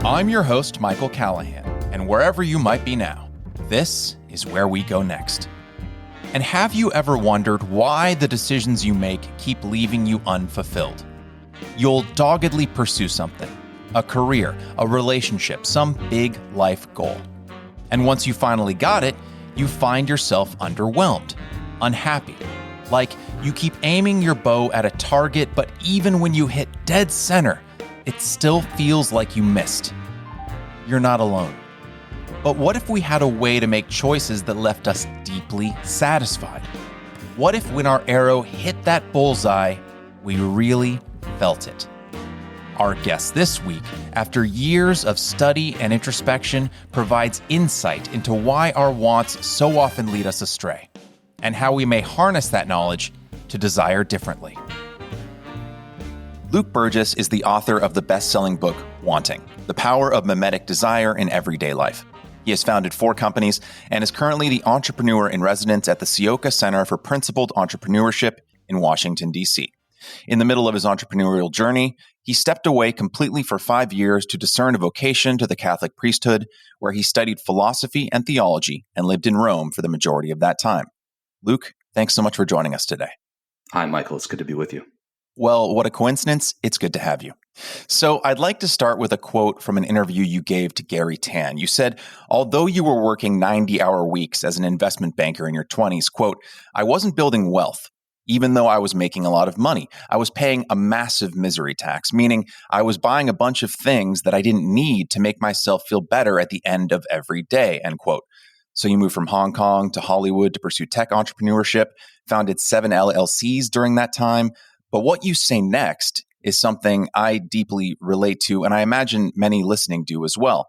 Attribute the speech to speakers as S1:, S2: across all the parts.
S1: I'm your host, Michael Callahan, and wherever you might be now, this is where we go next. And have you ever wondered why the decisions you make keep leaving you unfulfilled? You'll doggedly pursue something, a career, a relationship, some big life goal. And once you finally got it, you find yourself underwhelmed, unhappy. Like you keep aiming your bow at a target, but even when you hit dead center, it still feels like you missed. You're not alone. But what if we had a way to make choices that left us deeply satisfied? What if when our arrow hit that bullseye, we really felt it? Our guest this week, after years of study and introspection, provides insight into why our wants so often lead us astray, and how we may harness that knowledge to desire differently. Luke Burgis is the author of the best-selling book, Wanting: The Power of Mimetic Desire in Everyday Life. He has founded 4 companies and is currently the entrepreneur in residence at the Sioka Center for Principled Entrepreneurship in Washington, D.C. In the middle of his entrepreneurial journey, he stepped away completely for 5 years to discern a vocation to the Catholic priesthood, where he studied philosophy and theology and lived in Rome for the majority of that time. Luke, thanks so much for joining us today.
S2: Hi, Michael. It's good to be with you.
S1: Well, what a coincidence. It's good to have you. So I'd like to start with a quote from an interview you gave to Gary Tan. You said, although you were working 90-hour weeks as an investment banker in your 20s, quote, I wasn't building wealth. Even though I was making a lot of money, I was paying a massive misery tax, meaning I was buying a bunch of things that I didn't need to make myself feel better at the end of every day, end quote. So you moved from Hong Kong to Hollywood to pursue tech entrepreneurship, founded 7 LLCs during that time. But what you say next is something I deeply relate to, and I imagine many listening do as well.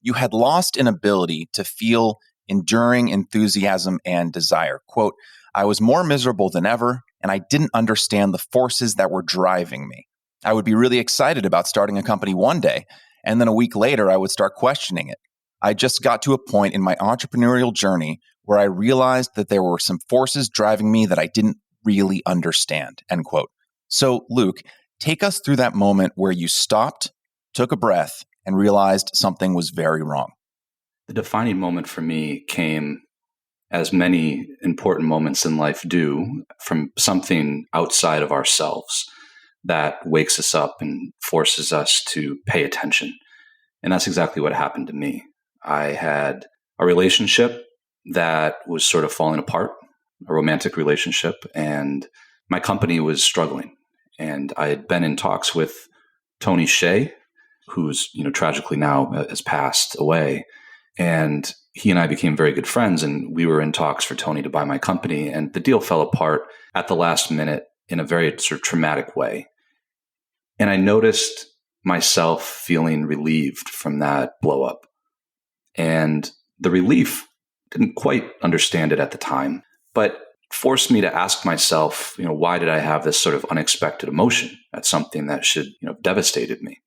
S1: You had lost an ability to feel enduring enthusiasm and desire. Quote, I was more miserable than ever, and I didn't understand the forces that were driving me. I would be really excited about starting a company one day, and then a week later, I would start questioning it. I just got to a point in my entrepreneurial journey where I realized that there were some forces driving me that I didn't really understand, end quote. So, Luke, take us through that moment where you stopped, took a breath, and realized something was very wrong.
S2: The defining moment for me came, as many important moments in life do, from something outside of ourselves that wakes us up and forces us to pay attention. And that's exactly what happened to me. I had a relationship that was sort of falling apart, a romantic relationship, and my company was struggling. And I had been in talks with Tony Hsieh, who's, tragically now has passed away. And he and I became very good friends, and we were in talks for Tony to buy my company. And the deal fell apart at the last minute in a very sort of traumatic way. And I noticed myself feeling relieved from that blow up. And the relief, didn't quite understand it at the time, but forced me to ask myself, why did I have this sort of unexpected emotion at something that should, devastated me?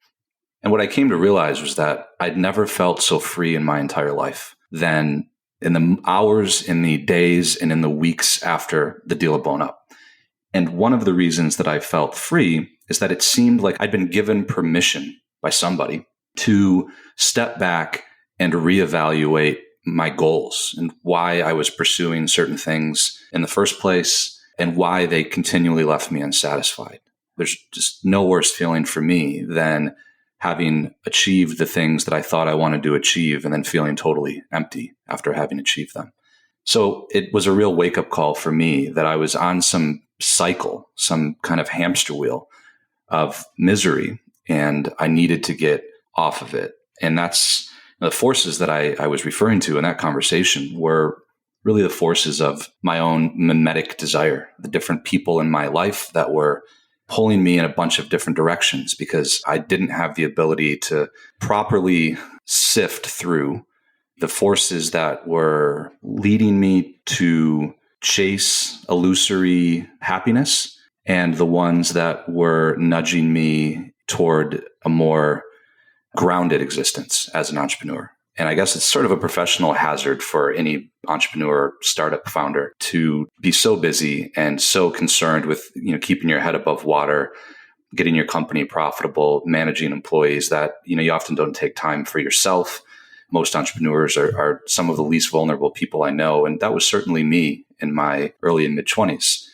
S2: And what I came to realize was that I'd never felt so free in my entire life than in the hours, in the days, and in the weeks after the deal had blown up. And one of the reasons that I felt free is that it seemed like I'd been given permission by somebody to step back and reevaluate my goals and why I was pursuing certain things in the first place and why they continually left me unsatisfied. There's just no worse feeling for me than having achieved the things that I thought I wanted to achieve and then feeling totally empty after having achieved them. So it was a real wake-up call for me that I was on some cycle, some kind of hamster wheel of misery, and I needed to get off of it. And that's the forces that I was referring to in that conversation were really the forces of my own mimetic desire, the different people in my life that were pulling me in a bunch of different directions because I didn't have the ability to properly sift through the forces that were leading me to chase illusory happiness and the ones that were nudging me toward a more grounded existence as an entrepreneur. And I guess it's sort of a professional hazard for any entrepreneur, startup founder to be so busy and so concerned with, keeping your head above water getting your company profitable, managing employees, that, you often don't take time for yourself. Most entrepreneurs are some of the least vulnerable people I know. And that was certainly me in my early and mid 20s.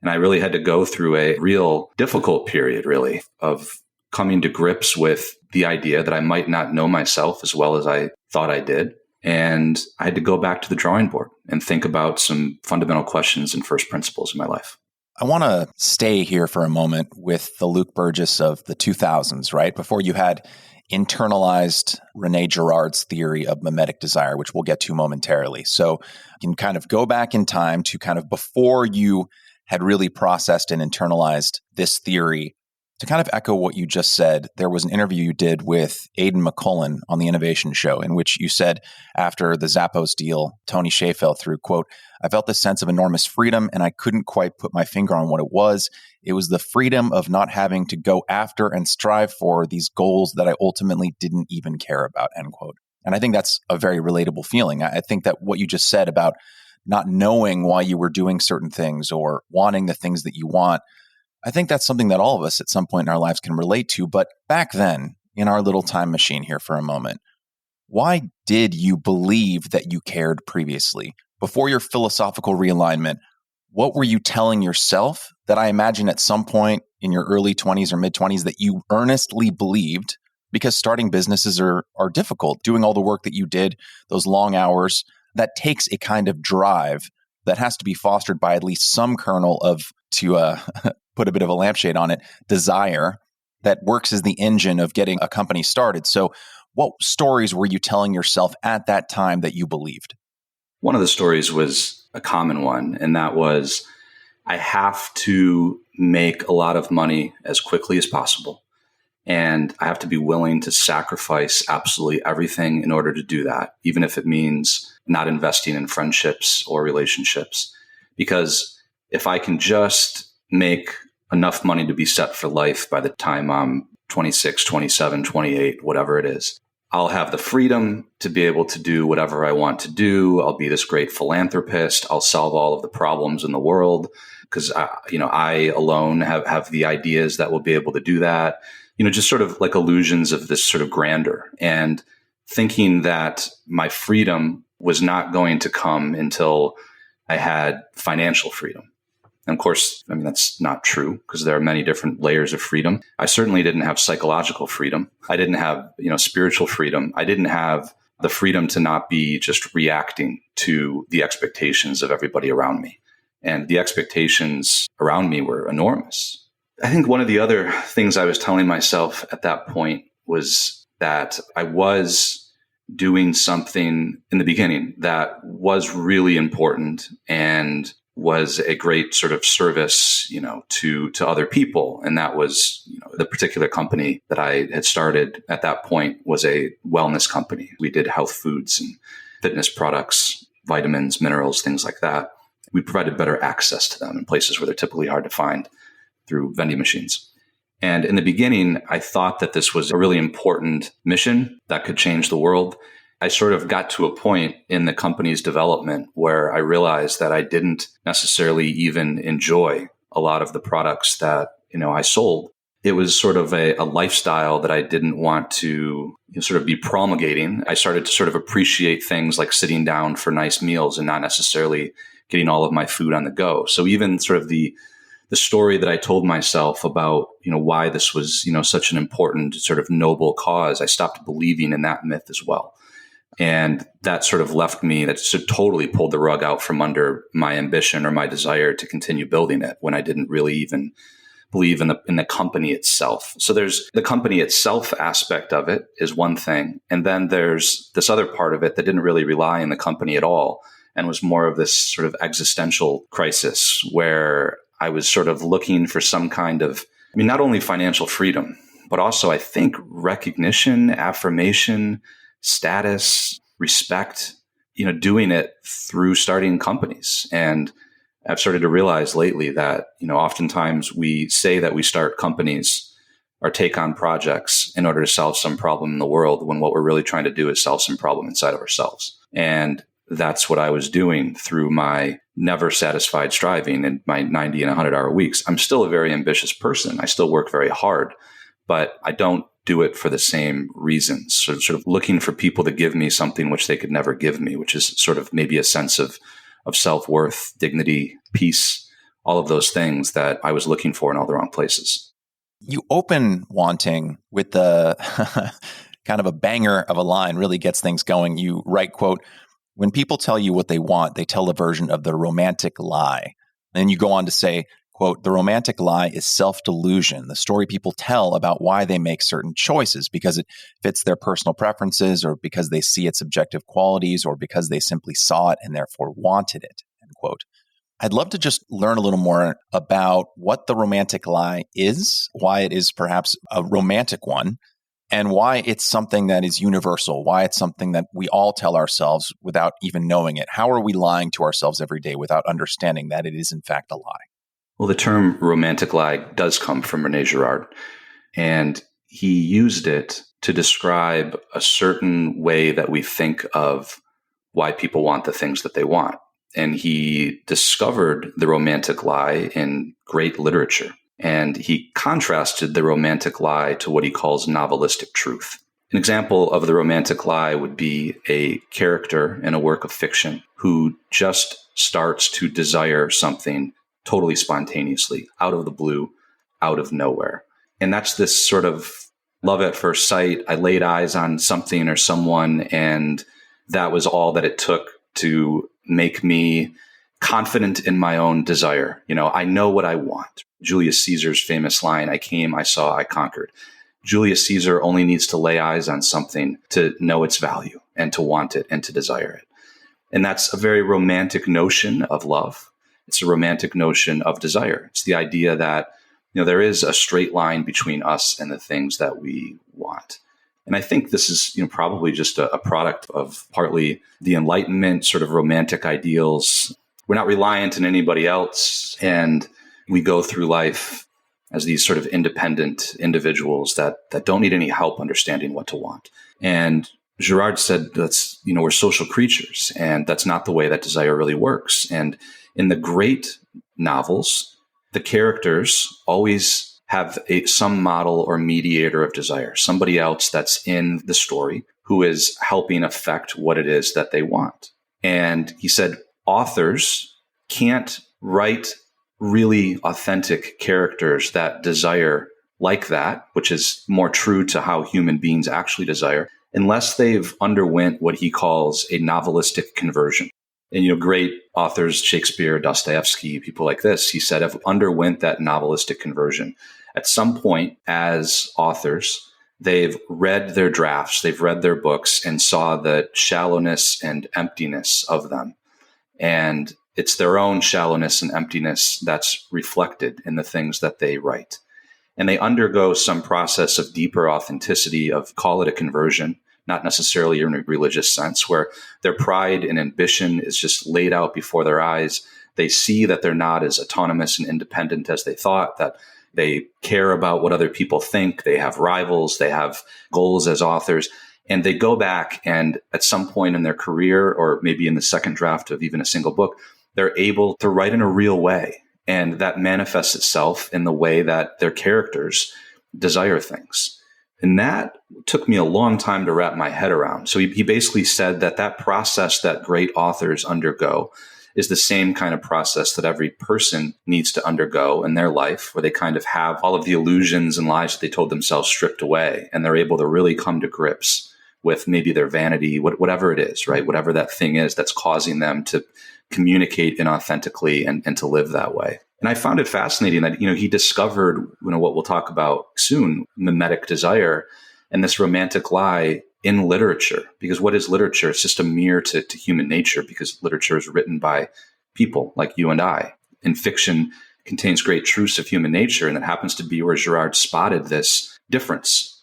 S2: And I really had to go through a real difficult period, really, of coming to grips with the idea that I might not know myself as well as I thought I did. And I had to go back to the drawing board and think about some fundamental questions and first principles in my life.
S1: I want to stay here for a moment with the Luke Burgis of the 2000s, right? Before you had internalized Rene Girard's theory of mimetic desire, which we'll get to momentarily. So you can kind of go back in time to kind of before you had really processed and internalized this theory. To kind of echo what you just said, there was an interview you did with Aidan McCullen on the Innovation Show in which you said after the Zappos deal, Tony Hsieh fell through, quote, "I felt this sense of enormous freedom and I couldn't quite put my finger on what it was. It was the freedom of not having to go after and strive for these goals that I ultimately didn't even care about," end quote. And I think that's a very relatable feeling. I think that what you just said about not knowing why you were doing certain things or wanting the things that you want, I think that's something that all of us at some point in our lives can relate to. But back then, in our little time machine here for a moment, why did you believe that you cared previously? Before your philosophical realignment, what were you telling yourself that I imagine at some point in your early 20s or mid 20s that you earnestly believed? Because starting businesses are difficult. Doing all the work that you did, those long hours, that takes a kind of drive that has to be fostered by at least some kernel of, to put a bit of a lampshade on it, desire that works as the engine of getting a company started. So what stories were you telling yourself at that time that you believed?
S2: One of the stories was a common one, and that was, I have to make a lot of money as quickly as possible. And I have to be willing to sacrifice absolutely everything in order to do that, even if it means not investing in friendships or relationships. Because if I can just make enough money to be set for life by the time I'm 26, 27, 28, whatever it is, I'll have the freedom to be able to do whatever I want to do. I'll be this great philanthropist. I'll solve all of the problems in the world because I alone have the ideas that will be able to do that. Just sort of like illusions of this sort of grandeur, and thinking that my freedom was not going to come until I had financial freedom. And of course, that's not true because there are many different layers of freedom. I certainly didn't have psychological freedom. I didn't have, spiritual freedom. I didn't have the freedom to not be just reacting to the expectations of everybody around me. And the expectations around me were enormous. I think one of the other things I was telling myself at that point was that I was doing something in the beginning that was really important and was a great sort of service, to other people. And that was, the particular company that I had started at that point was a wellness company. We did health foods and fitness products, vitamins, minerals, things like that. We provided better access to them in places where they're typically hard to find through vending machines. And in the beginning, I thought that this was a really important mission that could change the world. I sort of got to a point in the company's development where I realized that I didn't necessarily even enjoy a lot of the products that, I sold. It was sort of a lifestyle that I didn't want to sort of be promulgating. I started to sort of appreciate things like sitting down for nice meals and not necessarily getting all of my food on the go. So even sort of the story that I told myself about, why this was, such an important sort of noble cause, I stopped believing in that myth as well. And that sort of left me, that sort of totally pulled the rug out from under my ambition or my desire to continue building it when I didn't really even believe in the company itself. So there's the company itself aspect of it is one thing. And then there's this other part of it that didn't really rely on the company at all and was more of this sort of existential crisis where I was sort of looking for some kind of, not only financial freedom, but also I think recognition, affirmation, status, respect, doing it through starting companies. And I've started to realize lately that, oftentimes we say that we start companies or take on projects in order to solve some problem in the world when what we're really trying to do is solve some problem inside of ourselves. And that's what I was doing through my never satisfied striving and my 90 and 100-hour weeks. I'm still a very ambitious person. I still work very hard, but I don't do it for the same reasons. Sort of looking for people to give me something which they could never give me, which is sort of maybe a sense of self-worth, dignity, peace, all of those things that I was looking for in all the wrong places.
S1: You open Wanting with the kind of a banger of a line, really gets things going. You write, quote, "When people tell you what they want, they tell a version of the romantic lie." And you go on to say, quote, "The romantic lie is self-delusion, the story people tell about why they make certain choices, because it fits their personal preferences, or because they see its objective qualities, or because they simply saw it and therefore wanted it," end quote. I'd love to just learn a little more about what the romantic lie is, why it is perhaps a romantic one, and why it's something that is universal, why it's something that we all tell ourselves without even knowing it. How are we lying to ourselves every day without understanding that it is in fact a lie?
S2: Well, the term romantic lie does come from René Girard, and he used it to describe a certain way that we think of why people want the things that they want. And he discovered the romantic lie in great literature. And he contrasted the romantic lie to what he calls novelistic truth. An example of the romantic lie would be a character in a work of fiction who just starts to desire something totally spontaneously, out of the blue, out of nowhere. And that's this sort of love at first sight. I laid eyes on something or someone, and that was all that it took to make me confident in my own desire. I know what I want. Julius Caesar's famous line, "I came, I saw, I conquered." Julius Caesar only needs to lay eyes on something to know its value and to want it and to desire it. And that's a very romantic notion of love. It's a romantic notion of desire. It's the idea that, there is a straight line between us and the things that we want. And I think this is, probably just a product of partly the Enlightenment, sort of romantic ideals. We're not reliant on anybody else, and we go through life as these sort of independent individuals that don't need any help understanding what to want. And Girard said we're social creatures, and that's not the way that desire really works. And in the great novels, the characters always have some model or mediator of desire, somebody else that's in the story who is helping affect what it is that they want. And he said authors can't write really authentic characters that desire like that, which is more true to how human beings actually desire, unless they've underwent what he calls a novelistic conversion. And, great authors, Shakespeare, Dostoevsky, people like this, he said, have underwent that novelistic conversion. At some point, as authors, they've read their drafts, they've read their books and saw the shallowness and emptiness of them. And it's their own shallowness and emptiness that's reflected in the things that they write. And they undergo some process of deeper authenticity, of call it a conversion, not necessarily in a religious sense, where their pride and ambition is just laid out before their eyes. They see that they're not as autonomous and independent as they thought, that they care about what other people think. They have rivals. They have goals as authors. And they go back and at some point in their career, or maybe in the second draft of even a single book, they're able to write in a real way. And that manifests itself in the way that their characters desire things. And that took me a long time to wrap my head around. So he basically said that process that great authors undergo is the same kind of process that every person needs to undergo in their life, where they kind of have all of the illusions and lies that they told themselves stripped away, and they're able to really come to grips with maybe their vanity, whatever it is, right? Whatever that thing is that's causing them to communicate inauthentically and to live that way. And I found it fascinating that, he discovered, what we'll talk about soon, mimetic desire and this romantic lie in literature. Because what is literature? It's just a mirror to human nature, because literature is written by people like you and I. And fiction contains great truths of human nature. And it happens to be where Girard spotted this difference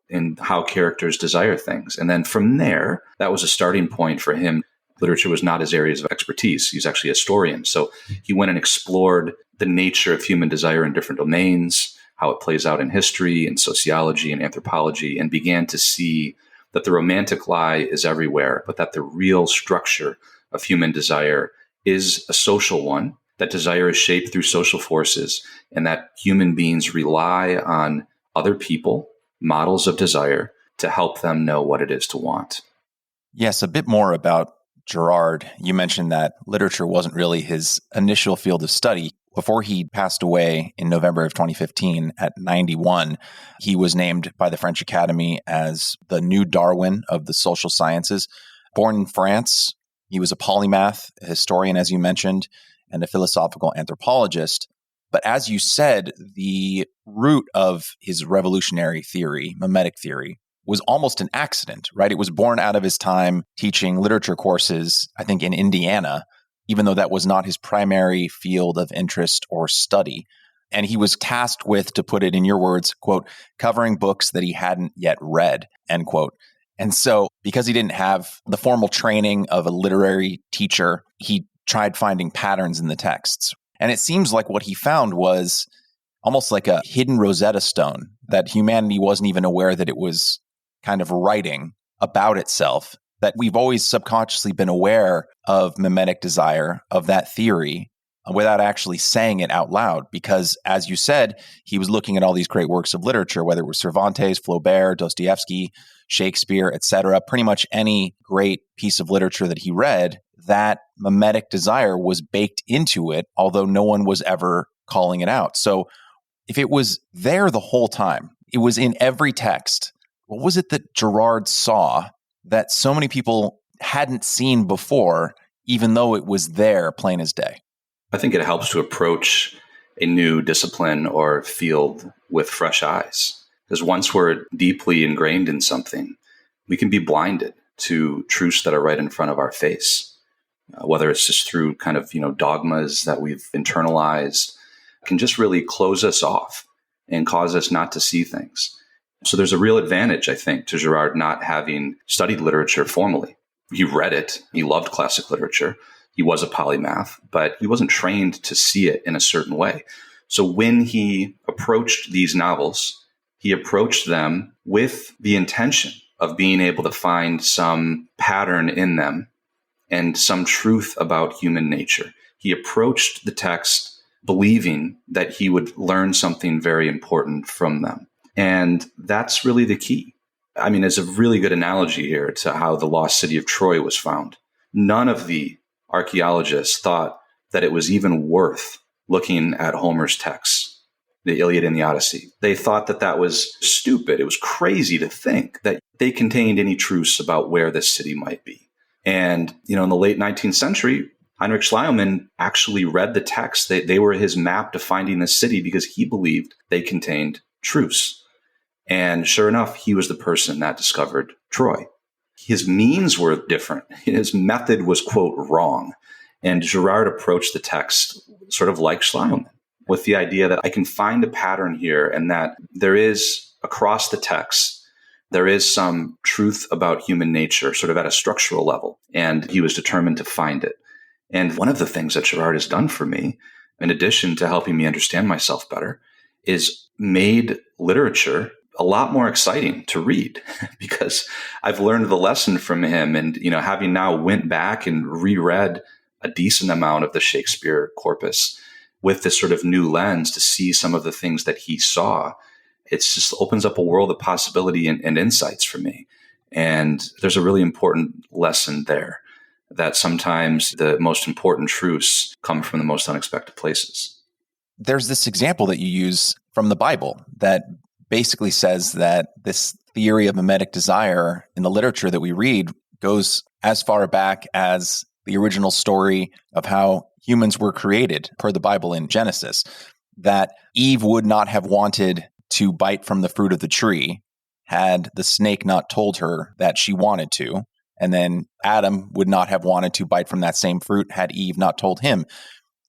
S2: in how characters desire things. And then from there, that was a starting point for him. Literature was not his areas of expertise. He's actually a historian. So he went and explored the nature of human desire in different domains, how it plays out in history and sociology and anthropology, and began to see that the romantic lie is everywhere, but that the real structure of human desire is a social one, that desire is shaped through social forces, and that human beings rely on other people, models of desire, to help them know what it is to want.
S1: Yes, a bit more about Girard. You mentioned that literature wasn't really his initial field of study. Before he passed away in November of 2015 at 91, he was named by the French Academy as the new Darwin of the social sciences. Born in France, he was a polymath, a historian, as you mentioned, and a philosophical anthropologist. But as you said, the root of his revolutionary theory, mimetic theory, was almost an accident, right? It was born out of his time teaching literature courses, I think in Indiana, even though that was not his primary field of interest or study. And he was tasked with, to put it in your words, quote, covering books that he hadn't yet read, end quote. And so because he didn't have the formal training of a literary teacher, he tried finding patterns in the texts. And it seems like what he found was almost like a hidden Rosetta Stone, that humanity wasn't even aware that it was kind of writing about itself, that we've always subconsciously been aware of mimetic desire, of that theory, without actually saying it out loud. Because, as you said, he was looking at all these great works of literature, whether it was Cervantes, Flaubert, Dostoevsky, Shakespeare, etc. Pretty much any great piece of literature that he read, that mimetic desire was baked into it, although no one was ever calling it out. So if it was there the whole time, it was in every text, what was it that Girard saw that so many people hadn't seen before, even though it was there plain as day?
S2: I think it helps to approach a new discipline or field with fresh eyes. Because once we're deeply ingrained in something, we can be blinded to truths that are right in front of our face. Whether it's just through kind of, dogmas that we've internalized, can just really close us off and cause us not to see things. So there's a real advantage, I think, to Girard not having studied literature formally. He read it. He loved classic literature. He was a polymath, but he wasn't trained to see it in a certain way. So when he approached these novels, he approached them with the intention of being able to find some pattern in them and some truth about human nature. He approached the text believing that he would learn something very important from them. And that's really the key. I mean, it's a really good analogy here to how the lost city of Troy was found. None of the archaeologists thought that it was even worth looking at Homer's texts, the Iliad and the Odyssey. They thought that that was stupid. It was crazy to think that they contained any truths about where this city might be. And, in the late 19th century, Heinrich Schliemann actually read the texts. They were his map to finding this city because he believed they contained truths. And sure enough, he was the person that discovered Troy. His means were different. His method was, quote, wrong. And Girard approached the text sort of like Schliemann, with the idea that I can find a pattern here and that there is, across the text, there is some truth about human nature, sort of at a structural level. And he was determined to find it. And one of the things that Girard has done for me, in addition to helping me understand myself better, is made literature a lot more exciting to read because I've learned the lesson from him. And, having now went back and reread a decent amount of the Shakespeare corpus with this sort of new lens to see some of the things that he saw, it just opens up a world of possibility and insights for me. And there's a really important lesson there, that sometimes the most important truths come from the most unexpected places.
S1: There's this example that you use from the Bible that basically says that this theory of mimetic desire in the literature that we read goes as far back as the original story of how humans were created per the Bible in Genesis, that Eve would not have wanted to bite from the fruit of the tree had the snake not told her that she wanted to. And then Adam would not have wanted to bite from that same fruit had Eve not told him.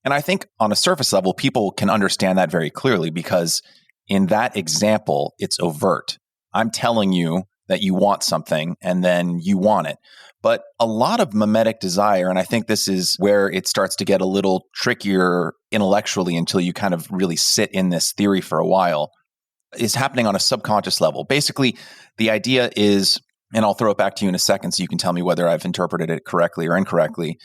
S1: And I think on a surface level, people can understand that very clearly because in that example, it's overt. I'm telling you that you want something and then you want it. But a lot of mimetic desire, and I think this is where it starts to get a little trickier intellectually until you kind of really sit in this theory for a while, is happening on a subconscious level. Basically, the idea is and I'll throw it back to you in a second so you can tell me whether I've interpreted it correctly or incorrectly,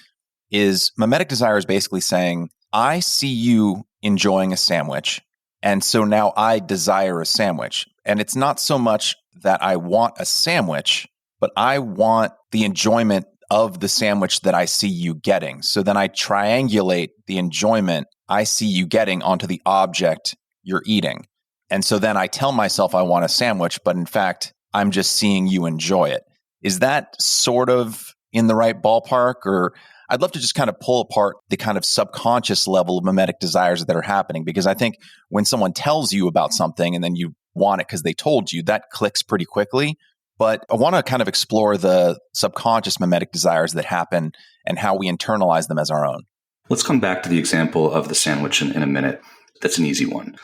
S1: is mimetic desire is basically saying, I see you enjoying a sandwich, and so now I desire a sandwich. And it's not so much that I want a sandwich, but I want the enjoyment of the sandwich that I see you getting. So then I triangulate the enjoyment I see you getting onto the object you're eating. And so then I tell myself I want a sandwich, but in fact, I'm just seeing you enjoy it. Is that sort of in the right ballpark? Or I'd love to just kind of pull apart the kind of subconscious level of mimetic desires that are happening, because I think when someone tells you about something and then you want it because they told you, that clicks pretty quickly. But I want to kind of explore the subconscious mimetic desires that happen and how we internalize them as our own.
S2: Let's come back to the example of the sandwich in a minute. That's an easy one.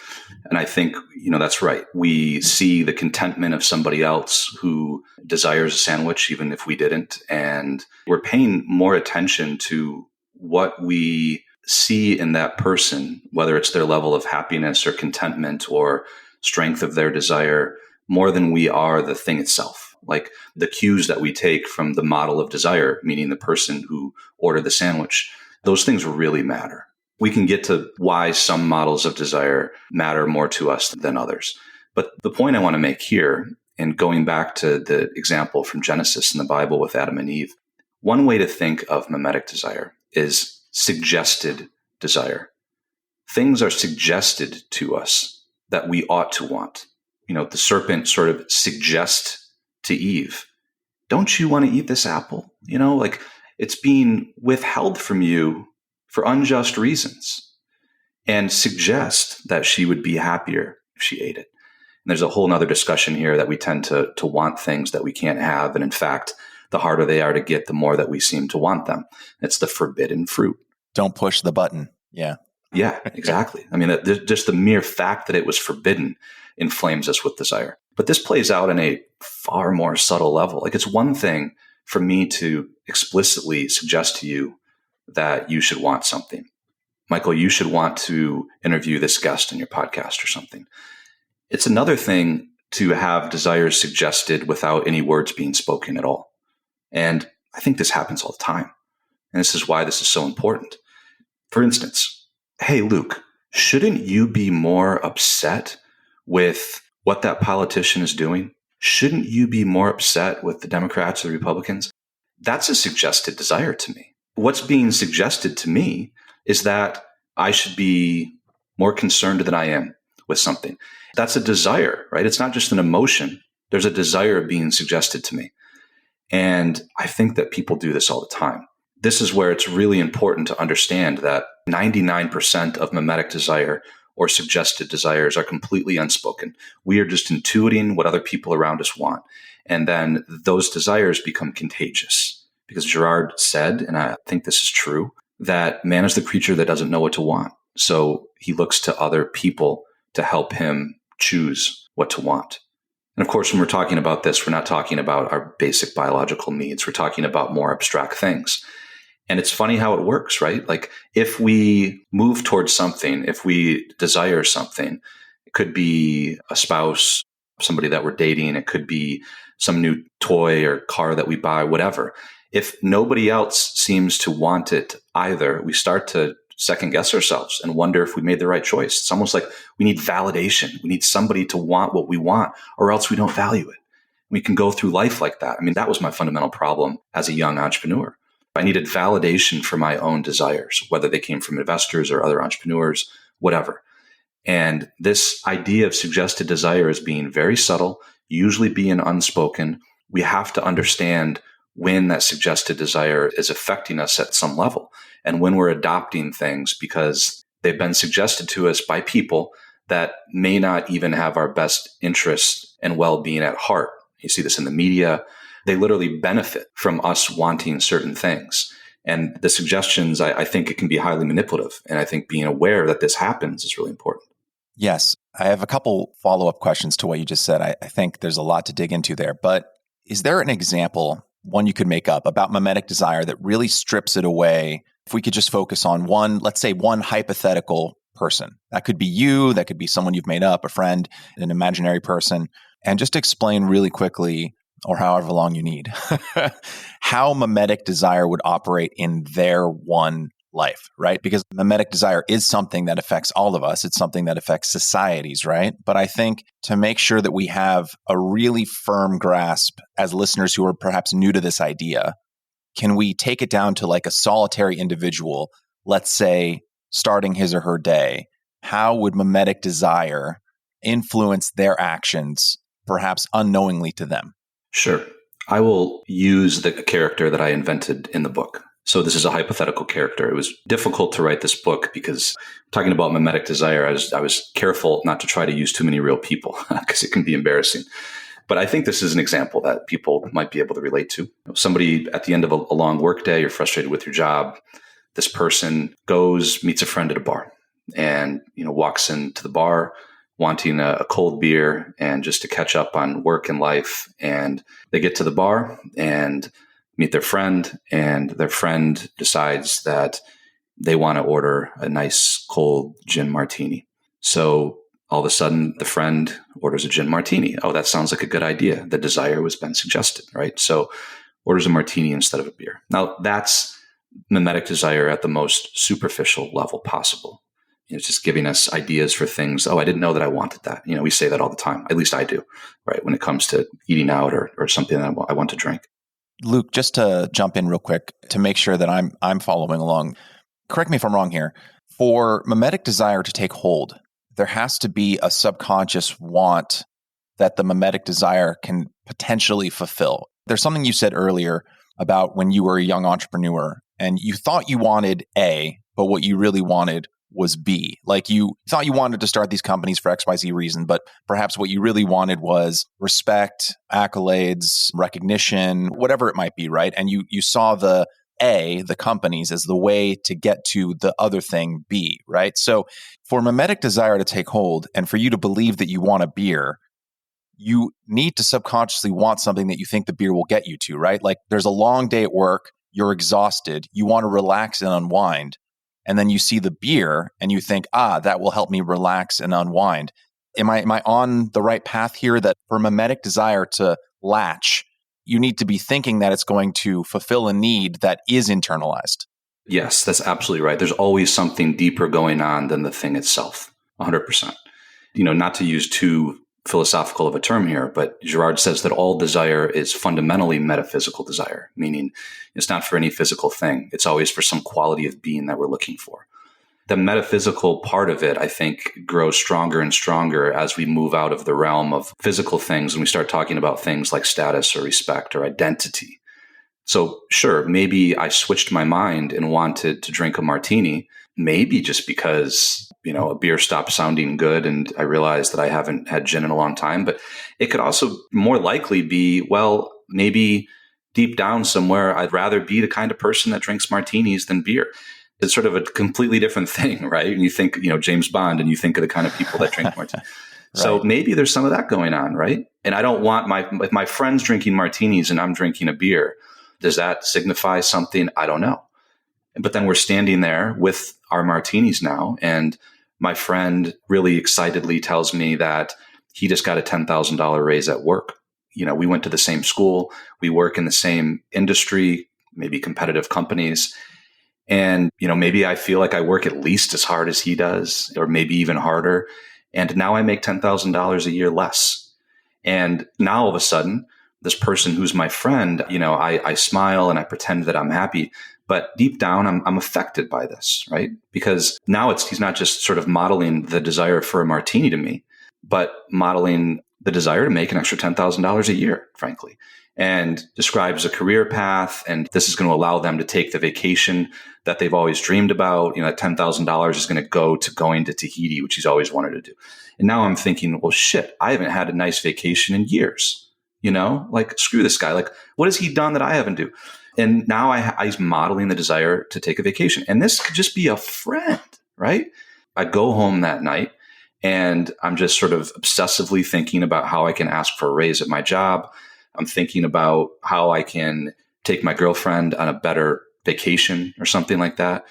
S2: And I think, that's right. We see the contentment of somebody else who desires a sandwich, even if we didn't. And we're paying more attention to what we see in that person, whether it's their level of happiness or contentment or strength of their desire, more than we are the thing itself. Like the cues that we take from the model of desire, meaning the person who ordered the sandwich, those things really matter. We can get to why some models of desire matter more to us than others. But the point I want to make here, and going back to the example from Genesis in the Bible with Adam and Eve, one way to think of mimetic desire is suggested desire. Things are suggested to us that we ought to want. The serpent sort of suggests to Eve, don't you want to eat this apple? It's being withheld from you for unjust reasons, and suggest that she would be happier if she ate it. And there's a whole nother discussion here that we tend to want things that we can't have. And in fact, the harder they are to get, the more that we seem to want them. It's the forbidden fruit.
S1: Don't push the button. Yeah.
S2: Yeah, exactly. I mean, just the mere fact that it was forbidden inflames us with desire. But this plays out in a far more subtle level. Like, it's one thing for me to explicitly suggest to you that you should want something. Michael, you should want to interview this guest in your podcast or something. It's another thing to have desires suggested without any words being spoken at all. And I think this happens all the time. And this is why this is so important. For instance, hey, Luke, shouldn't you be more upset with what that politician is doing? Shouldn't you be more upset with the Democrats or the Republicans? That's a suggested desire to me. What's being suggested to me is that I should be more concerned than I am with something. That's a desire, right? It's not just an emotion. There's a desire being suggested to me. And I think that people do this all the time. This is where it's really important to understand that 99% of mimetic desire or suggested desires are completely unspoken. We are just intuiting what other people around us want. And then those desires become contagious. Because Girard said, and I think this is true, that man is the creature that doesn't know what to want. So he looks to other people to help him choose what to want. And of course, when we're talking about this, we're not talking about our basic biological needs. We're talking about more abstract things. And it's funny how it works, right? Like, if we move towards something, if we desire something, it could be a spouse, somebody that we're dating, it could be some new toy or car that we buy, whatever. If nobody else seems to want it either, we start to second guess ourselves and wonder if we made the right choice. It's almost like we need validation. We need somebody to want what we want, or else we don't value it. We can go through life like that. I mean, that was my fundamental problem as a young entrepreneur. I needed validation for my own desires, whether they came from investors or other entrepreneurs, whatever. And this idea of suggested desire is being very subtle, usually being unspoken. We have to understand when that suggested desire is affecting us at some level, and when we're adopting things because they've been suggested to us by people that may not even have our best interests and well-being at heart. You see this in the media. They literally benefit from us wanting certain things. And the suggestions, I think it can be highly manipulative. And I think being aware that this happens is really important.
S1: Yes. I have a couple follow-up questions to what you just said. I think there's a lot to dig into there. But is there an example, one you could make up, about mimetic desire that really strips it away? If we could just focus on one, let's say one hypothetical person. That could be you, that could be someone you've made up, a friend, an imaginary person. And just explain really quickly or however long you need, how mimetic desire would operate in their one life, right? Because mimetic desire is something that affects all of us. It's something that affects societies, right? But I think to make sure that we have a really firm grasp as listeners who are perhaps new to this idea, can we take it down to like a solitary individual, let's say starting his or her day? How would mimetic desire influence their actions, perhaps unknowingly to them?
S2: Sure. I will use the character that I invented in the book. So this is a hypothetical character. It was difficult to write this book because talking about mimetic desire, I was careful not to try to use too many real people because it can be embarrassing. But I think this is an example that people might be able to relate to. Somebody at the end of a long work day, you're frustrated with your job. This person goes, meets a friend at a bar and, walks into the bar wanting a cold beer and just to catch up on work and life. And they get to the bar and meet their friend, and their friend decides that they want to order a nice cold gin martini. So all of a sudden, the friend orders a gin martini. Oh, that sounds like a good idea. The desire has been suggested, right? So orders a martini instead of a beer. Now, that's mimetic desire at the most superficial level possible. It's just giving us ideas for things. Oh, I didn't know that I wanted that. We say that all the time. At least I do, right? When it comes to eating out or something that I want to drink.
S1: Luke, just to jump in real quick to make sure that I'm following along. Correct me if I'm wrong here. For mimetic desire to take hold, there has to be a subconscious want that the mimetic desire can potentially fulfill. There's something you said earlier about when you were a young entrepreneur and you thought you wanted A, but what you really wanted was B. Like you thought you wanted to start these companies for XYZ reason, but perhaps what you really wanted was respect, accolades, recognition, whatever it might be, right? And you saw the A, the companies, as the way to get to the other thing, B, right? So for mimetic desire to take hold and for you to believe that you want a beer, you need to subconsciously want something that you think the beer will get you to, right? Like there's a long day at work, you're exhausted, you want to relax and unwind. And then you see the beer and you think, that will help me relax and unwind. Am I on the right path here that for mimetic desire to latch, you need to be thinking that it's going to fulfill a need that is internalized?
S2: Yes, that's absolutely right. There's always something deeper going on than the thing itself, 100%. Not to use too philosophical of a term here, but Girard says that all desire is fundamentally metaphysical desire, meaning it's not for any physical thing. It's always for some quality of being that we're looking for. The metaphysical part of it, I think, grows stronger and stronger as we move out of the realm of physical things and we start talking about things like status or respect or identity. So sure, maybe I switched my mind and wanted to drink a martini, maybe just because, a beer stopped sounding good and I realized that I haven't had gin in a long time. But it could also more likely be, well, maybe deep down somewhere, I'd rather be the kind of person that drinks martinis than beer. It's sort of a completely different thing, right? And you think, James Bond, and you think of the kind of people that drink martinis. Right. So maybe there's some of that going on, right? And I don't want if my friend's drinking martinis and I'm drinking a beer, does that signify something? I don't know. But then we're standing there with our martinis now, and my friend really excitedly tells me that he just got a $10,000 raise at work. We went to the same school, we work in the same industry, maybe competitive companies. And, maybe I feel like I work at least as hard as he does, or maybe even harder. And now I make $10,000 a year less. And now all of a sudden, this person who's my friend, I smile and I pretend that I'm happy. But deep down, I'm affected by this, right? Because now he's not just sort of modeling the desire for a martini to me, but modeling the desire to make an extra $10,000 a year, frankly, and describes a career path. And this is going to allow them to take the vacation that they've always dreamed about. That $10,000 is going to go to going to Tahiti, which he's always wanted to do. And now I'm thinking, well, shit, I haven't had a nice vacation in years. Like, screw this guy. Like, what has he done that I haven't do? And now he's modeling the desire to take a vacation. And this could just be a friend, right? I go home that night and I'm just sort of obsessively thinking about how I can ask for a raise at my job. I'm thinking about how I can take my girlfriend on a better vacation or something like that.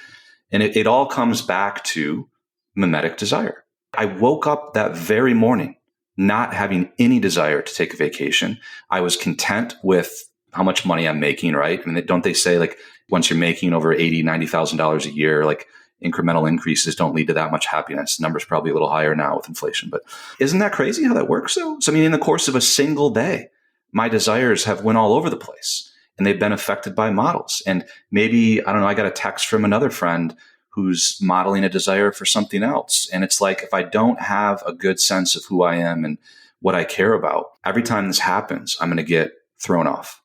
S2: And it all comes back to mimetic desire. I woke up that very morning not having any desire to take a vacation. I was content with how much money I'm making, right? I mean, don't they say like once you're making over $80,000, $90,000 a year, like incremental increases don't lead to that much happiness. The number's probably a little higher now with inflation, but isn't that crazy how that works though? So I mean, in the course of a single day, my desires have went all over the place and they've been affected by models. And maybe, I don't know, I got a text from another friend who's modeling a desire for something else. And it's like, if I don't have a good sense of who I am and what I care about, every time this happens, I'm going to get thrown off.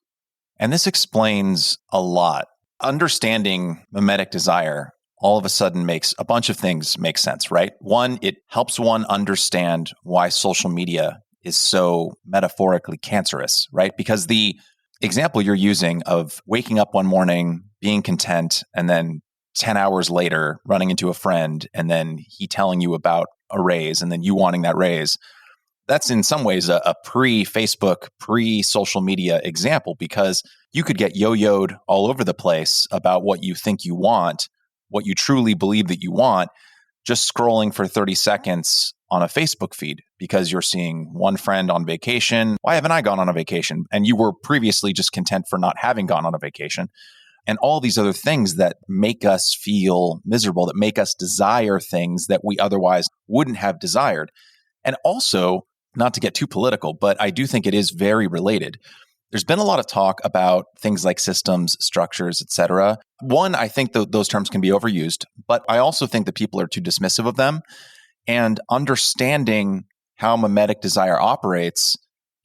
S1: And this explains a lot. Understanding mimetic desire all of a sudden makes a bunch of things make sense, right? One, it helps one understand why social media is so metaphorically cancerous, right? Because the example you're using of waking up one morning, being content, and then 10 hours later running into a friend and then he telling you about a raise and then you wanting that raise, that's in some ways a pre-Facebook, pre-social media example, because you could get yo-yoed all over the place about what you think you want, what you truly believe that you want, just scrolling for 30 seconds on a Facebook feed because you're seeing one friend on vacation. Why haven't I gone on a vacation? And you were previously just content for not having gone on a vacation. And all these other things that make us feel miserable, that make us desire things that we otherwise wouldn't have desired. And also, not to get too political, but I do think it is very related. There's been a lot of talk about things like systems, structures, et cetera. One, I think those terms can be overused, but I also think that people are too dismissive of them. And understanding how mimetic desire operates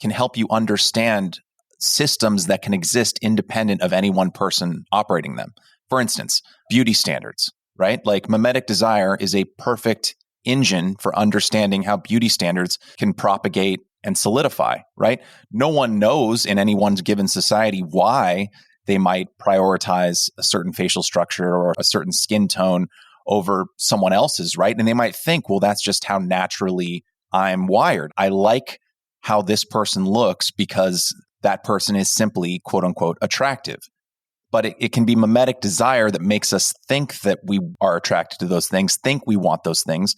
S1: can help you understand systems that can exist independent of any one person operating them. For instance, beauty standards, right? Like mimetic desire is a perfect engine for understanding how beauty standards can propagate and solidify, right? No one knows in any one given society why they might prioritize a certain facial structure or a certain skin tone over someone else's, right? And they might think, well, that's just how naturally I'm wired. I like how this person looks because that person is simply, quote unquote, attractive. But it can be mimetic desire that makes us think that we are attracted to those things, think we want those things,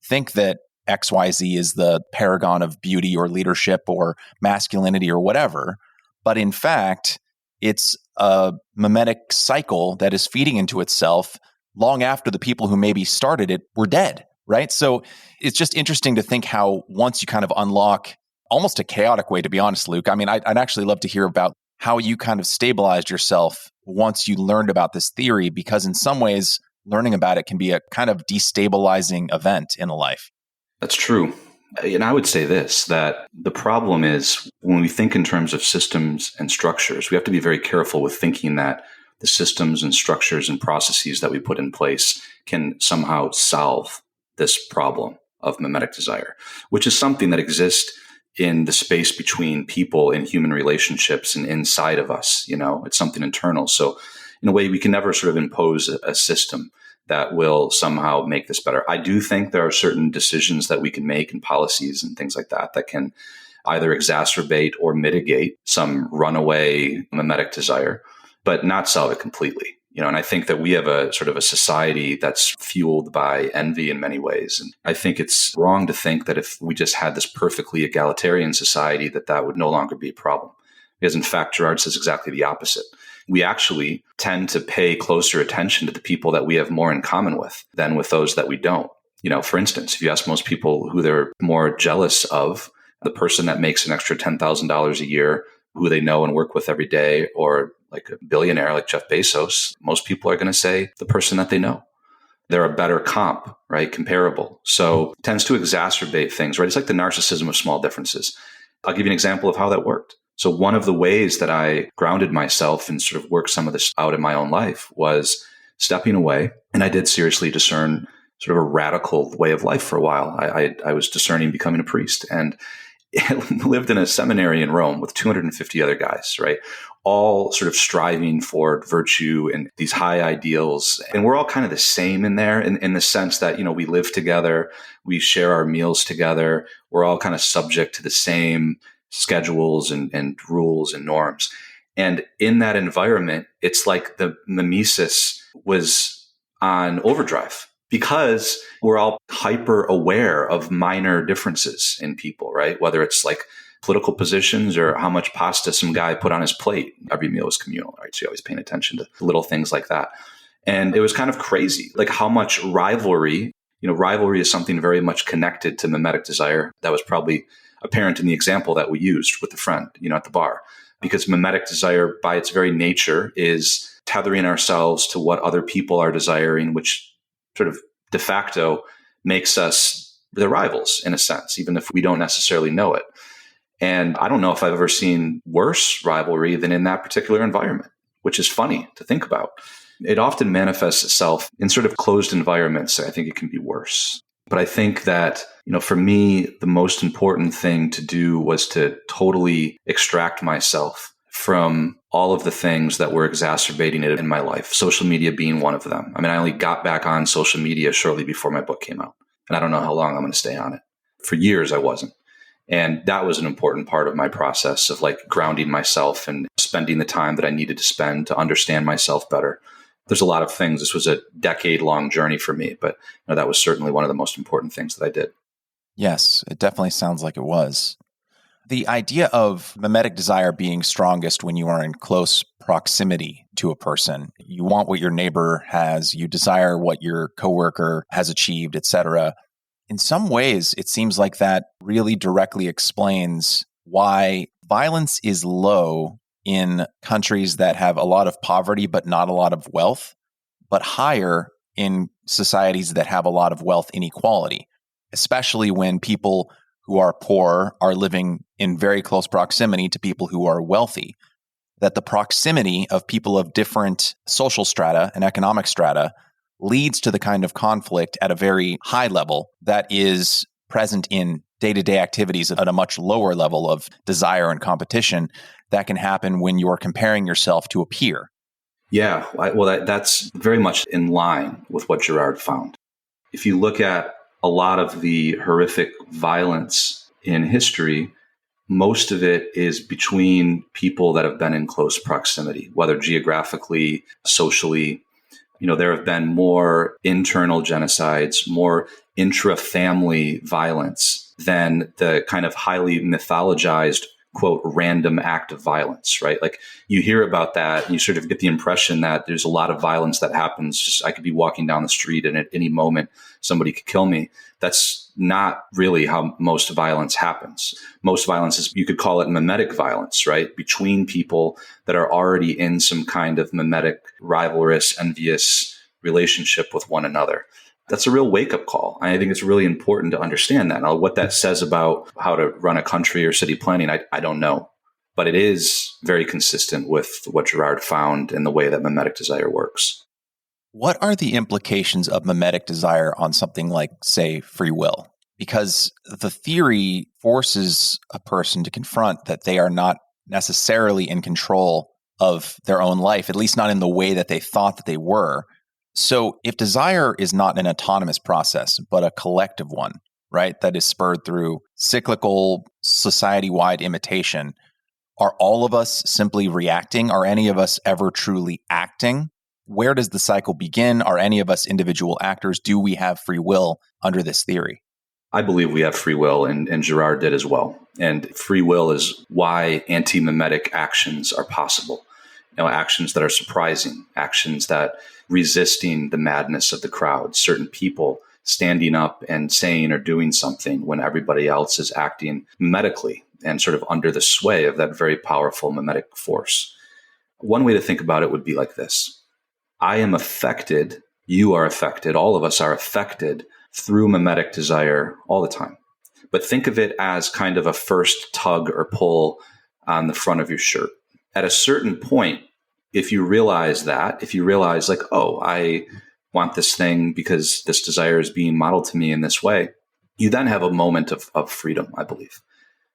S1: think that XYZ is the paragon of beauty or leadership or masculinity or whatever. But in fact, it's a mimetic cycle that is feeding into itself long after the people who maybe started it were dead, right? So it's just interesting to think how once you kind of unlock almost a chaotic way, to be honest, Luke. I mean, I'd actually love to hear about how you kind of stabilized yourself once you learned about this theory, because in some ways, learning about it can be a kind of destabilizing event in a life.
S2: That's true. And I would say this, that the problem is when we think in terms of systems and structures, we have to be very careful with thinking that the systems and structures and processes that we put in place can somehow solve this problem of mimetic desire, which is something that exists in the space between people in human relationships and inside of us. You know, it's something internal. So in a way, we can never sort of impose a system that will somehow make this better. I do think there are certain decisions that we can make and policies and things like that that can either exacerbate or mitigate some runaway mimetic desire, but not solve it completely. You know, and I think that we have a sort of a society that's fueled by envy in many ways. And I think it's wrong to think that if we just had this perfectly egalitarian society, that would no longer be a problem. Because in fact, Gerard says exactly the opposite. We actually tend to pay closer attention to the people that we have more in common with than with those that we don't. You know, for instance, if you ask most people who they're more jealous of, the person that makes an extra $10,000 a year, who they know and work with every day, or like a billionaire like Jeff Bezos, most people are going to say the person that they know. They're a better comp, right? Comparable. So it tends to exacerbate things, right? It's like the narcissism of small differences. I'll give you an example of how that worked. So one of the ways that I grounded myself and sort of worked some of this out in my own life was stepping away. And I did seriously discern sort of a radical way of life for a while. I was discerning becoming a priest, and lived in a seminary in Rome with 250 other guys, right? All sort of striving for virtue and these high ideals. And we're all kind of the same in there in the sense that, you know, we live together, we share our meals together. We're all kind of subject to the same schedules and rules and norms. And in that environment, it's like the mimesis was on overdrive. because we're all hyper aware of minor differences in people, right? Whether it's like political positions or how much pasta some guy put on his plate. Every meal is communal, right? So you're always paying attention to little things like that. And it was kind of crazy, like how much rivalry, rivalry is something very much connected to mimetic desire. That was probably apparent in the example that we used with the friend, at the bar, because mimetic desire by its very nature is tethering ourselves to what other people are desiring, which sort of de facto makes us their rivals in a sense, even if we don't necessarily know it. And I don't know if I've ever seen worse rivalry than in that particular environment, which is funny to think about. It often manifests itself in sort of closed environments. I think it can be worse. But I think that, for me, the most important thing to do was to totally extract myself from all of the things that were exacerbating it in my life, social media being one of them. I only got back on social media shortly before my book came out. And I don't know how long I'm going to stay on it. For years, I wasn't. And that was an important part of my process of like grounding myself and spending the time that I needed to spend to understand myself better. There's a lot of things. This was a decade-long journey for me, but that was certainly one of the most important things that I did.
S1: Yes, it definitely sounds like it was. The idea of mimetic desire being strongest when you are in close proximity to a person. You want what your neighbor has, you desire what your coworker has achieved, etc. In some ways, it seems like that really directly explains why violence is low in countries that have a lot of poverty but not a lot of wealth, but higher in societies that have a lot of wealth inequality, especially when people who are poor are living in very close proximity to people who are wealthy. That the proximity of people of different social strata and economic strata leads to the kind of conflict at a very high level that is present in day-to-day activities at a much lower level of desire and competition that can happen when you're comparing yourself to a peer.
S2: Yeah, that's very much in line with what Girard found. If you look at a lot of the horrific violence in history, most of it is between people that have been in close proximity, whether geographically, socially. There have been more internal genocides, more intra-family violence than the kind of highly mythologized, quote, random act of violence, right? Like you hear about that and you sort of get the impression that there's a lot of violence that happens. Just I could be walking down the street and at any moment somebody could kill me. That's not really how most violence happens. Most violence is, you could call it mimetic violence, right? Between people that are already in some kind of mimetic, rivalrous, envious relationship with one another. That's a real wake-up call. I think it's really important to understand that. Now, what that says about how to run a country or city planning, I don't know. But it is very consistent with what Girard found in the way that mimetic desire works.
S1: What are the implications of mimetic desire on something like, say, free will? Because the theory forces a person to confront that they are not necessarily in control of their own life, at least not in the way that they thought that they were. So if desire is not an autonomous process, but a collective one, right, that is spurred through cyclical society-wide imitation, are all of us simply reacting? Are any of us ever truly acting? Where does the cycle begin? Are any of us individual actors? Do we have free will under this theory?
S2: I believe we have free will, and Girard did as well. And free will is why anti-mimetic actions are possible. Actions that are surprising, actions that resisting the madness of the crowd, certain people standing up and saying or doing something when everybody else is acting mimetically and sort of under the sway of that very powerful mimetic force. One way to think about it would be like this. I am affected, you are affected, all of us are affected through mimetic desire all the time. But think of it as kind of a first tug or pull on the front of your shirt. At a certain point, if you realize like, oh, I want this thing because this desire is being modeled to me in this way, you then have a moment of freedom, I believe.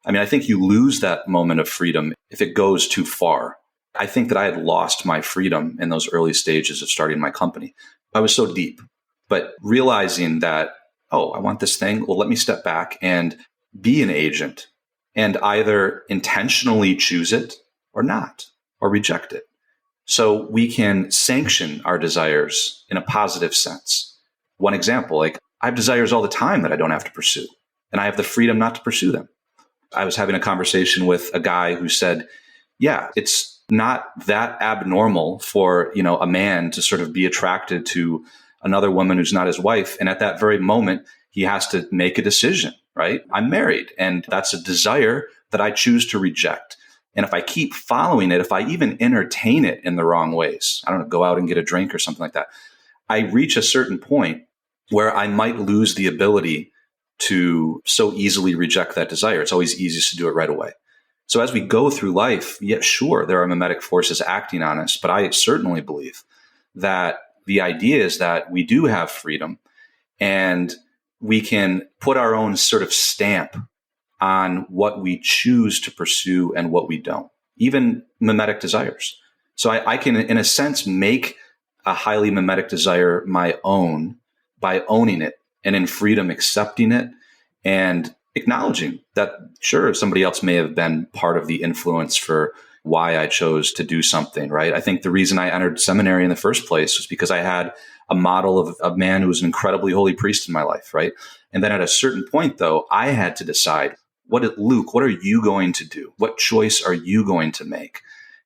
S2: I think you lose that moment of freedom if it goes too far. I think that I had lost my freedom in those early stages of starting my company. I was so deep. But realizing that, oh, I want this thing, well, let me step back and be an agent and either intentionally choose it or not, or reject it. So we can sanction our desires in a positive sense. One example, like I have desires all the time that I don't have to pursue, and I have the freedom not to pursue them. I was having a conversation with a guy who said, yeah, it's not that abnormal for, a man to sort of be attracted to another woman who's not his wife. And at that very moment, he has to make a decision, right? I'm married, and that's a desire that I choose to reject. And if I keep following it, if I even entertain it in the wrong ways, I don't know, go out and get a drink or something like that, I reach a certain point where I might lose the ability to so easily reject that desire. It's always easiest to do it right away. So as we go through life, yeah, sure, there are mimetic forces acting on us, but I certainly believe that the idea is that we do have freedom and we can put our own sort of stamp on what we choose to pursue and what we don't, even mimetic desires. So I can, in a sense, make a highly mimetic desire my own by owning it and in freedom accepting it and acknowledging that, sure, somebody else may have been part of the influence for why I chose to do something, right? I think the reason I entered seminary in the first place was because I had a model of a man who was an incredibly holy priest in my life, right? And then at a certain point, though, I had to decide, Luke, what are you going to do? What choice are you going to make?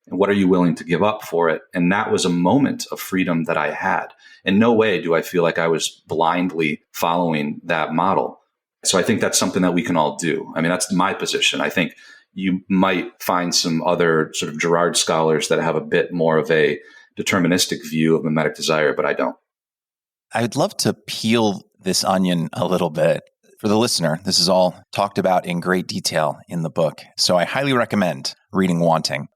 S2: And what are you willing to give up for it? And that was a moment of freedom that I had. In no way do I feel like I was blindly following that model. So I think that's something that we can all do. I mean, that's my position. I think you might find some other sort of Girard scholars that have a bit more of a deterministic view of mimetic desire, but I don't.
S1: I'd love to peel this onion a little bit. For the listener, this is all talked about in great detail in the book. So I highly recommend reading Wanting.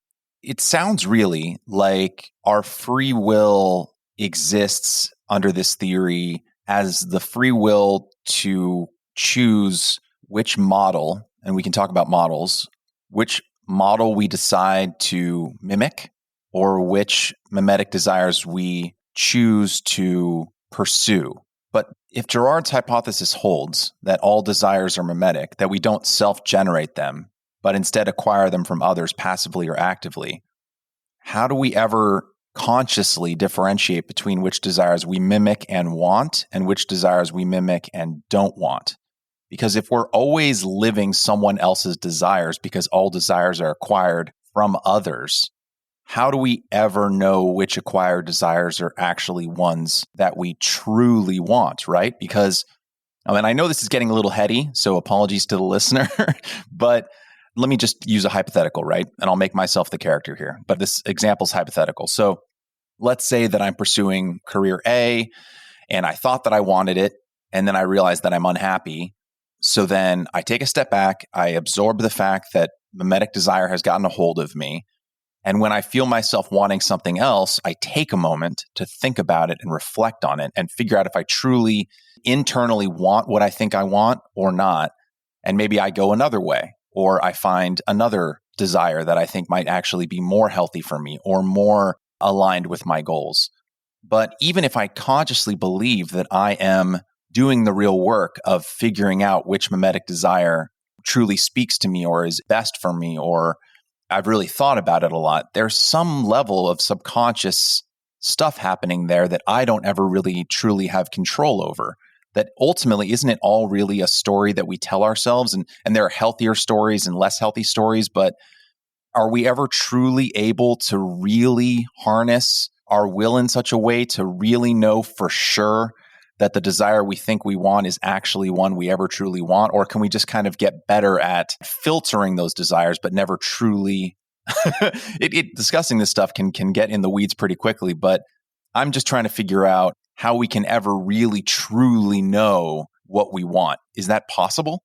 S1: It sounds really like our free will exists under this theory as the free will to choose which model, and we can talk about models, which model we decide to mimic or which mimetic desires we choose to pursue. But if Girard's hypothesis holds that all desires are mimetic, that we don't self-generate them, but instead acquire them from others passively or actively, how do we ever consciously differentiate between which desires we mimic and want and which desires we mimic and don't want? Because if we're always living someone else's desires because all desires are acquired from others, how do we ever know which acquired desires are actually ones that we truly want, right? Because, I know this is getting a little heady, so apologies to the listener, but let me just use a hypothetical, right? And I'll make myself the character here, but this example is hypothetical. So let's say that I'm pursuing career A and I thought that I wanted it, and then I realized that I'm unhappy. So then I take a step back, I absorb the fact that mimetic desire has gotten a hold of me. And when I feel myself wanting something else, I take a moment to think about it and reflect on it and figure out if I truly internally want what I think I want or not. And maybe I go another way, or I find another desire that I think might actually be more healthy for me or more aligned with my goals. But even if I consciously believe that I am doing the real work of figuring out which mimetic desire truly speaks to me or is best for me, or I've really thought about it a lot, there's some level of subconscious stuff happening there that I don't ever really truly have control over. That ultimately, isn't it all really a story that we tell ourselves? And there are healthier stories and less healthy stories, but are we ever truly able to really harness our will in such a way to really know for sure that the desire we think we want is actually one we ever truly want? Or can we just kind of get better at filtering those desires, but never truly discussing this stuff can get in the weeds pretty quickly, but I'm just trying to figure out how we can ever really truly know what we want. Is that possible?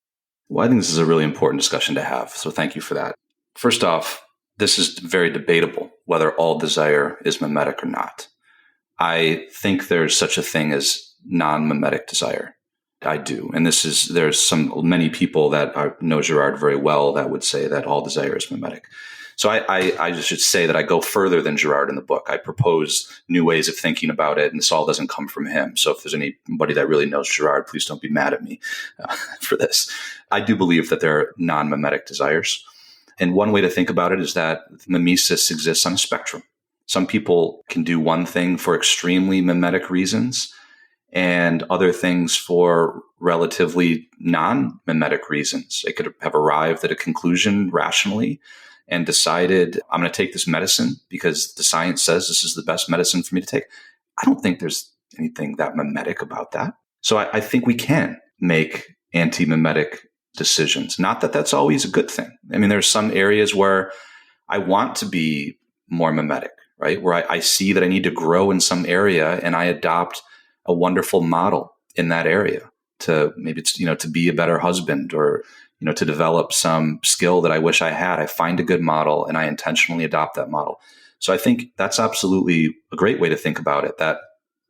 S2: Well, I think this is a really important discussion to have. So thank you for that. First off, this is very debatable whether all desire is mimetic or not. I think there's such a thing as non-mimetic desire. I do. And there's many people that know Girard very well that would say that all desire is mimetic. So I just should say that I go further than Girard in the book. I propose new ways of thinking about it, and this all doesn't come from him. So if there's anybody that really knows Girard, please don't be mad at me for this. I do believe that there are non-mimetic desires. And one way to think about it is that mimesis exists on a spectrum. Some people can do one thing for extremely mimetic reasons, and other things for relatively non-mimetic reasons. They could have arrived at a conclusion rationally and decided, I'm going to take this medicine because the science says this is the best medicine for me to take. I don't think there's anything that mimetic about that. So I think we can make anti-mimetic decisions. Not that that's always a good thing. I mean, there's some areas where I want to be more mimetic, right? Where I see that I need to grow in some area and I adopt a wonderful model in that area to maybe it's, to be a better husband or, to develop some skill that I wish I had. I find a good model and I intentionally adopt that model. So I think that's absolutely a great way to think about it, that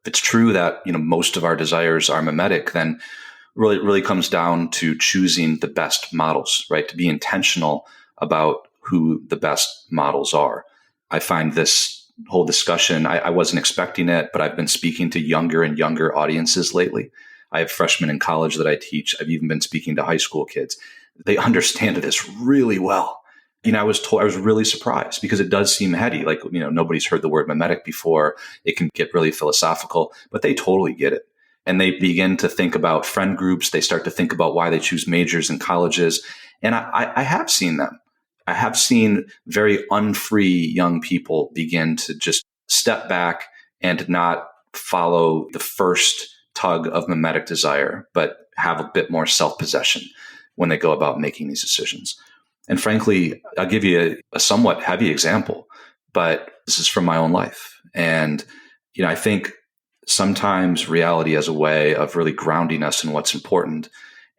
S2: if it's true that, most of our desires are mimetic, then really comes down to choosing the best models, right? To be intentional about who the best models are. I find this whole discussion, I wasn't expecting it, but I've been speaking to younger and younger audiences lately. I have freshmen in college that I teach. I've even been speaking to high school kids. They understand this really well. I was really surprised because it does seem heady. Like, nobody's heard the word mimetic before. It can get really philosophical, but they totally get it. And they begin to think about friend groups. They start to think about why they choose majors in colleges. And I have seen them. I have seen very unfree young people begin to just step back and not follow the first tug of mimetic desire, but have a bit more self-possession when they go about making these decisions. And frankly, I'll give you a somewhat heavy example, but this is from my own life. And, I think sometimes reality has a way of really grounding us in what's important.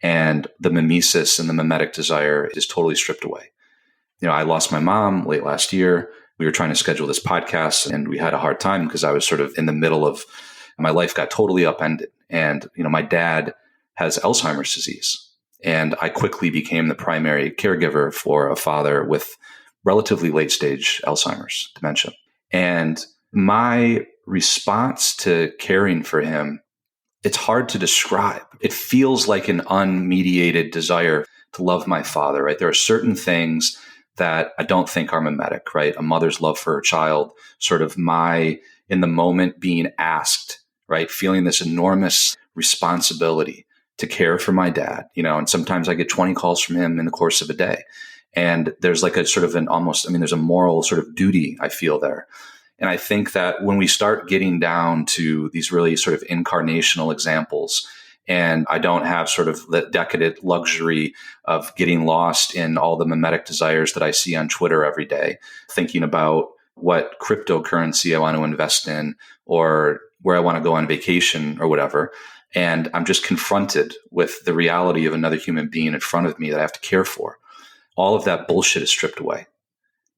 S2: And the mimesis and the mimetic desire is totally stripped away. I lost my mom late last year. We were trying to schedule this podcast and we had a hard time because I was sort of in the middle of my life got totally upended. And, my dad has Alzheimer's disease. And I quickly became the primary caregiver for a father with relatively late stage Alzheimer's dementia. And my response to caring for him, it's hard to describe. It feels like an unmediated desire to love my father, right? There are certain things that I don't think are mimetic, right? A mother's love for her child, sort of in the moment being asked, right? Feeling this enormous responsibility to care for my dad, and sometimes I get 20 calls from him in the course of a day. And there's like a sort of there's a moral sort of duty I feel there. And I think that when we start getting down to these really sort of incarnational examples, and I don't have sort of the decadent luxury of getting lost in all the mimetic desires that I see on Twitter every day, thinking about what cryptocurrency I want to invest in or where I want to go on vacation or whatever. And I'm just confronted with the reality of another human being in front of me that I have to care for. All of that bullshit is stripped away.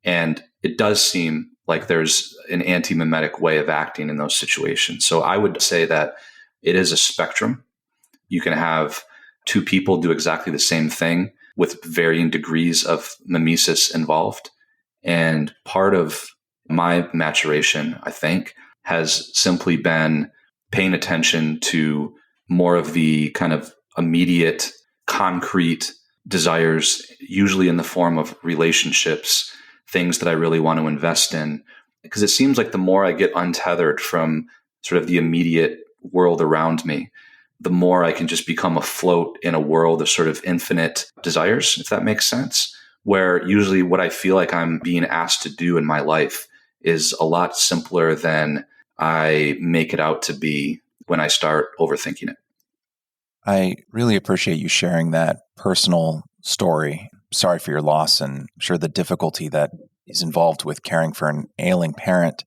S2: And it does seem like there's an anti-mimetic way of acting in those situations. So I would say that it is a spectrum. You can have two people do exactly the same thing with varying degrees of mimesis involved. And part of my maturation, I think, has simply been paying attention to more of the kind of immediate, concrete desires, usually in the form of relationships, things that I really want to invest in. Because it seems like the more I get untethered from sort of the immediate world around me, the more I can just become afloat in a world of sort of infinite desires, if that makes sense, where usually what I feel like I'm being asked to do in my life is a lot simpler than I make it out to be when I start overthinking it.
S1: I really appreciate you sharing that personal story. Sorry for your loss, and I'm sure the difficulty that is involved with caring for an ailing parent.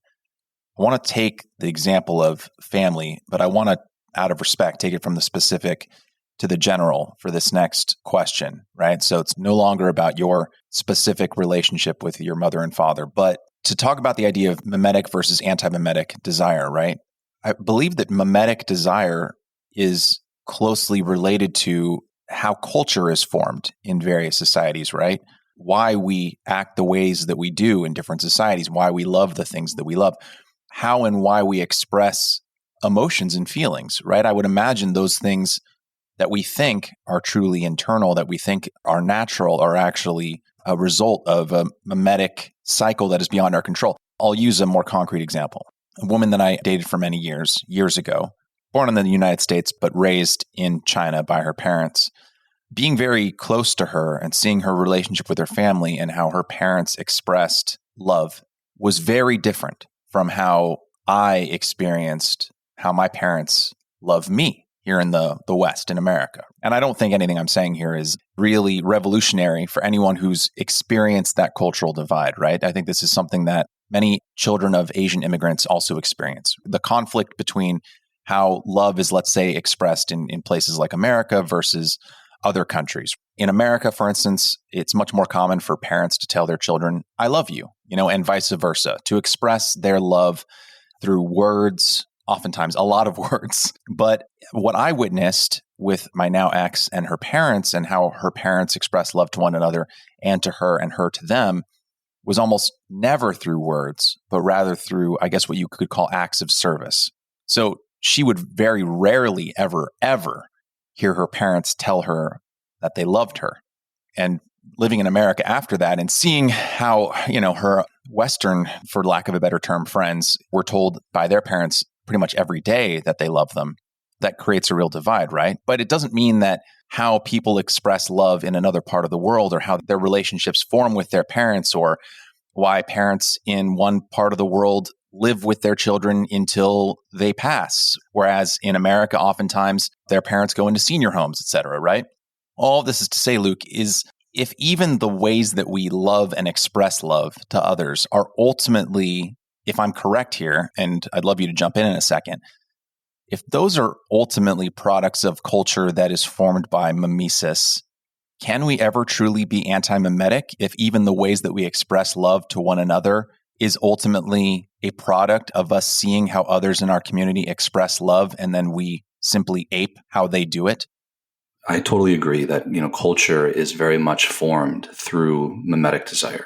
S1: I want to take the example of family, but I want to, out of respect, take it from the specific to the general for this next question, right? So it's no longer about your specific relationship with your mother and father, but to talk about the idea of mimetic versus anti-mimetic desire, right? I believe that mimetic desire is closely related to how culture is formed in various societies, right? Why we act the ways that we do in different societies, why we love the things that we love, how and why we express emotions and feelings, right? I would imagine those things that we think are truly internal, that we think are natural, are actually a result of a mimetic cycle that is beyond our control. I'll use a more concrete example. A woman that I dated for many years ago, born in the United States, but raised in China by her parents. Being very close to her and seeing her relationship with her family and how her parents expressed love was very different from how I experienced how my parents love me here in the West, in America. And I don't think anything I'm saying here is really revolutionary for anyone who's experienced that cultural divide, right? I think this is something that many children of Asian immigrants also experience. The conflict between how love is, let's say, expressed in places like America versus other countries. In America, for instance, it's much more common for parents to tell their children, I love you, and vice versa, to express their love through words, oftentimes a lot of words. But what I witnessed with my now ex and her parents and how her parents express love to one another and to her and her to them was almost never through words, but rather through, I guess, what you could call acts of service. So she would very rarely ever hear her parents tell her that they loved her. And living in America after that and seeing how, her Western, for lack of a better term, friends were told by their parents pretty much every day that they love them, that creates a real divide, right? But it doesn't mean that how people express love in another part of the world or how their relationships form with their parents or why parents in one part of the world live with their children until they pass. Whereas in America, oftentimes their parents go into senior homes, et cetera, right? All this is to say, Luke, is if even the ways that we love and express love to others are ultimately, if I'm correct here, and I'd love you to jump in a second, if those are ultimately products of culture that is formed by mimesis, can we ever truly be anti-mimetic if even the ways that we express love to one another is ultimately a product of us seeing how others in our community express love and then we simply ape how they do it?
S2: I totally agree that, culture is very much formed through mimetic desire.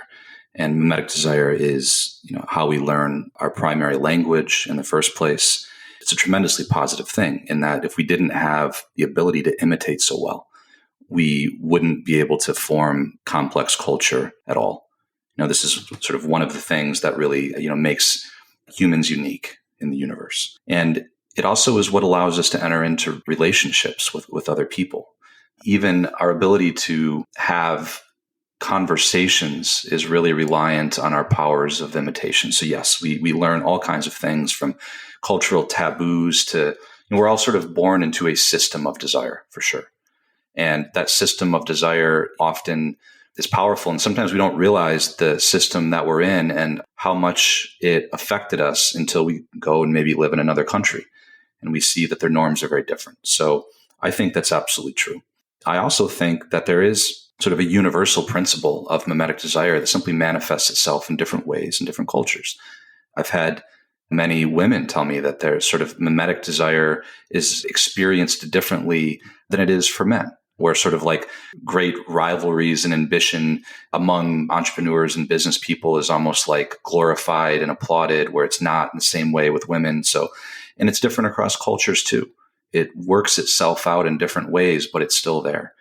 S2: And mimetic desire is, how we learn our primary language in the first place. It's a tremendously positive thing in that if we didn't have the ability to imitate so well, we wouldn't be able to form complex culture at all. This is sort of one of the things that really, makes humans unique in the universe. And it also is what allows us to enter into relationships with other people. Even our ability to have conversations is really reliant on our powers of imitation. So yes, we learn all kinds of things from cultural taboos to, we're all sort of born into a system of desire for sure. And that system of desire often is powerful. And sometimes we don't realize the system that we're in and how much it affected us until we go and maybe live in another country and we see that their norms are very different. So I think that's absolutely true. I also think that there is sort of a universal principle of mimetic desire that simply manifests itself in different ways in different cultures. I've had many women tell me that their sort of mimetic desire is experienced differently than it is for men, where sort of like great rivalries and ambition among entrepreneurs and business people is almost like glorified and applauded, where it's not in the same way with women. So, and it's different across cultures too. It works itself out in different ways, but it's still there.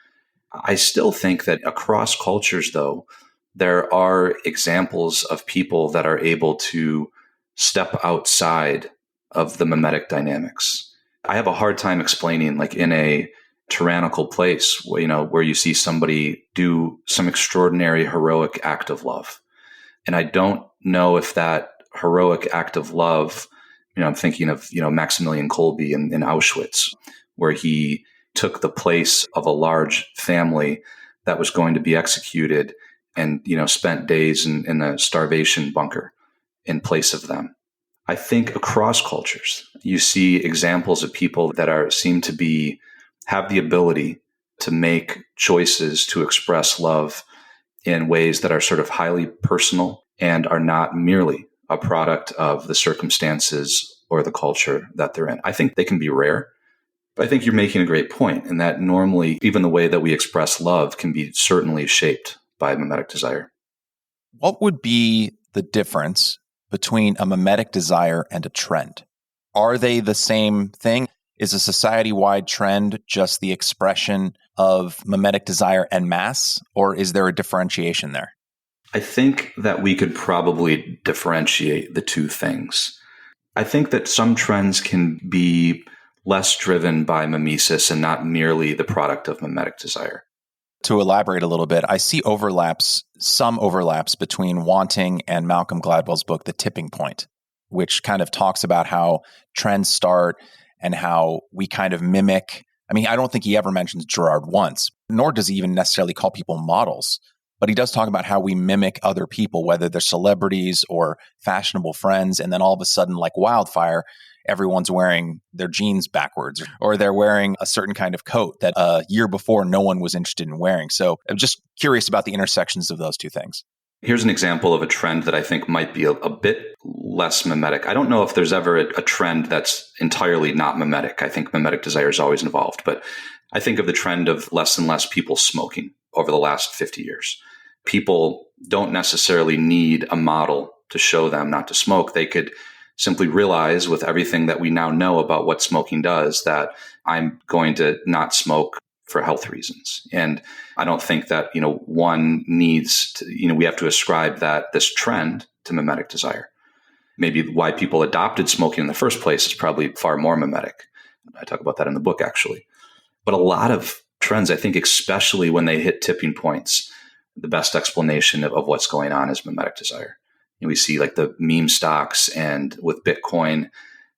S2: I still think that across cultures, though, there are examples of people that are able to step outside of the mimetic dynamics. I have a hard time explaining, like in a tyrannical place, where you see somebody do some extraordinary heroic act of love. And I don't know if that heroic act of love, I'm thinking of, Maximilian Kolbe in Auschwitz, where he took the place of a large family that was going to be executed and, spent days in a starvation bunker in place of them. I think across cultures, you see examples of people that seem to have the ability to make choices to express love in ways that are sort of highly personal and are not merely a product of the circumstances or the culture that they're in. I think they can be rare, but I think you're making a great point in that normally even the way that we express love can be certainly shaped by mimetic desire.
S1: What would be the difference between a mimetic desire and a trend? Are they the same thing? Is a society-wide trend just the expression of mimetic desire en masse, or is there a differentiation there?
S2: I think that we could probably differentiate the two things. I think that some trends can be less driven by mimesis and not merely the product of mimetic desire.
S1: To elaborate a little bit, I see some overlaps between Wanting and Malcolm Gladwell's book, The Tipping Point, which kind of talks about how trends start and how we kind of mimic. I mean, I don't think he ever mentions Gerard once, nor does he even necessarily call people models. But he does talk about how we mimic other people, whether they're celebrities or fashionable friends. And then all of a sudden, like wildfire, everyone's wearing their jeans backwards, or they're wearing a certain kind of coat that a year before no one was interested in wearing. So I'm just curious about the intersections of those two things.
S2: Here's an example of a trend that I think might be a bit less mimetic. I don't know if there's ever a trend that's entirely not mimetic. I think mimetic desire is always involved, but I think of the trend of less and less people smoking over the last 50 years. People don't necessarily need a model to show them not to smoke. They could simply realize, with everything that we now know about what smoking does, that I'm going to not smoke for health reasons. And I don't think that, one needs to, we have to ascribe this trend to mimetic desire. Maybe why people adopted smoking in the first place is probably far more mimetic. I talk about that in the book, actually. But a lot of trends, I think, especially when they hit tipping points, the best explanation of what's going on is mimetic desire. And we see like the meme stocks, and with Bitcoin,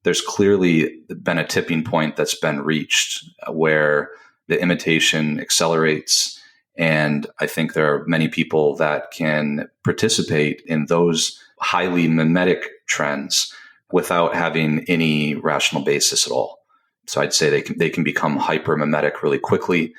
S2: there's clearly been a tipping point that's been reached where the imitation accelerates. And I think there are many people that can participate in those highly mimetic trends without having any rational basis at all. So I'd say they can become hyper mimetic really quickly.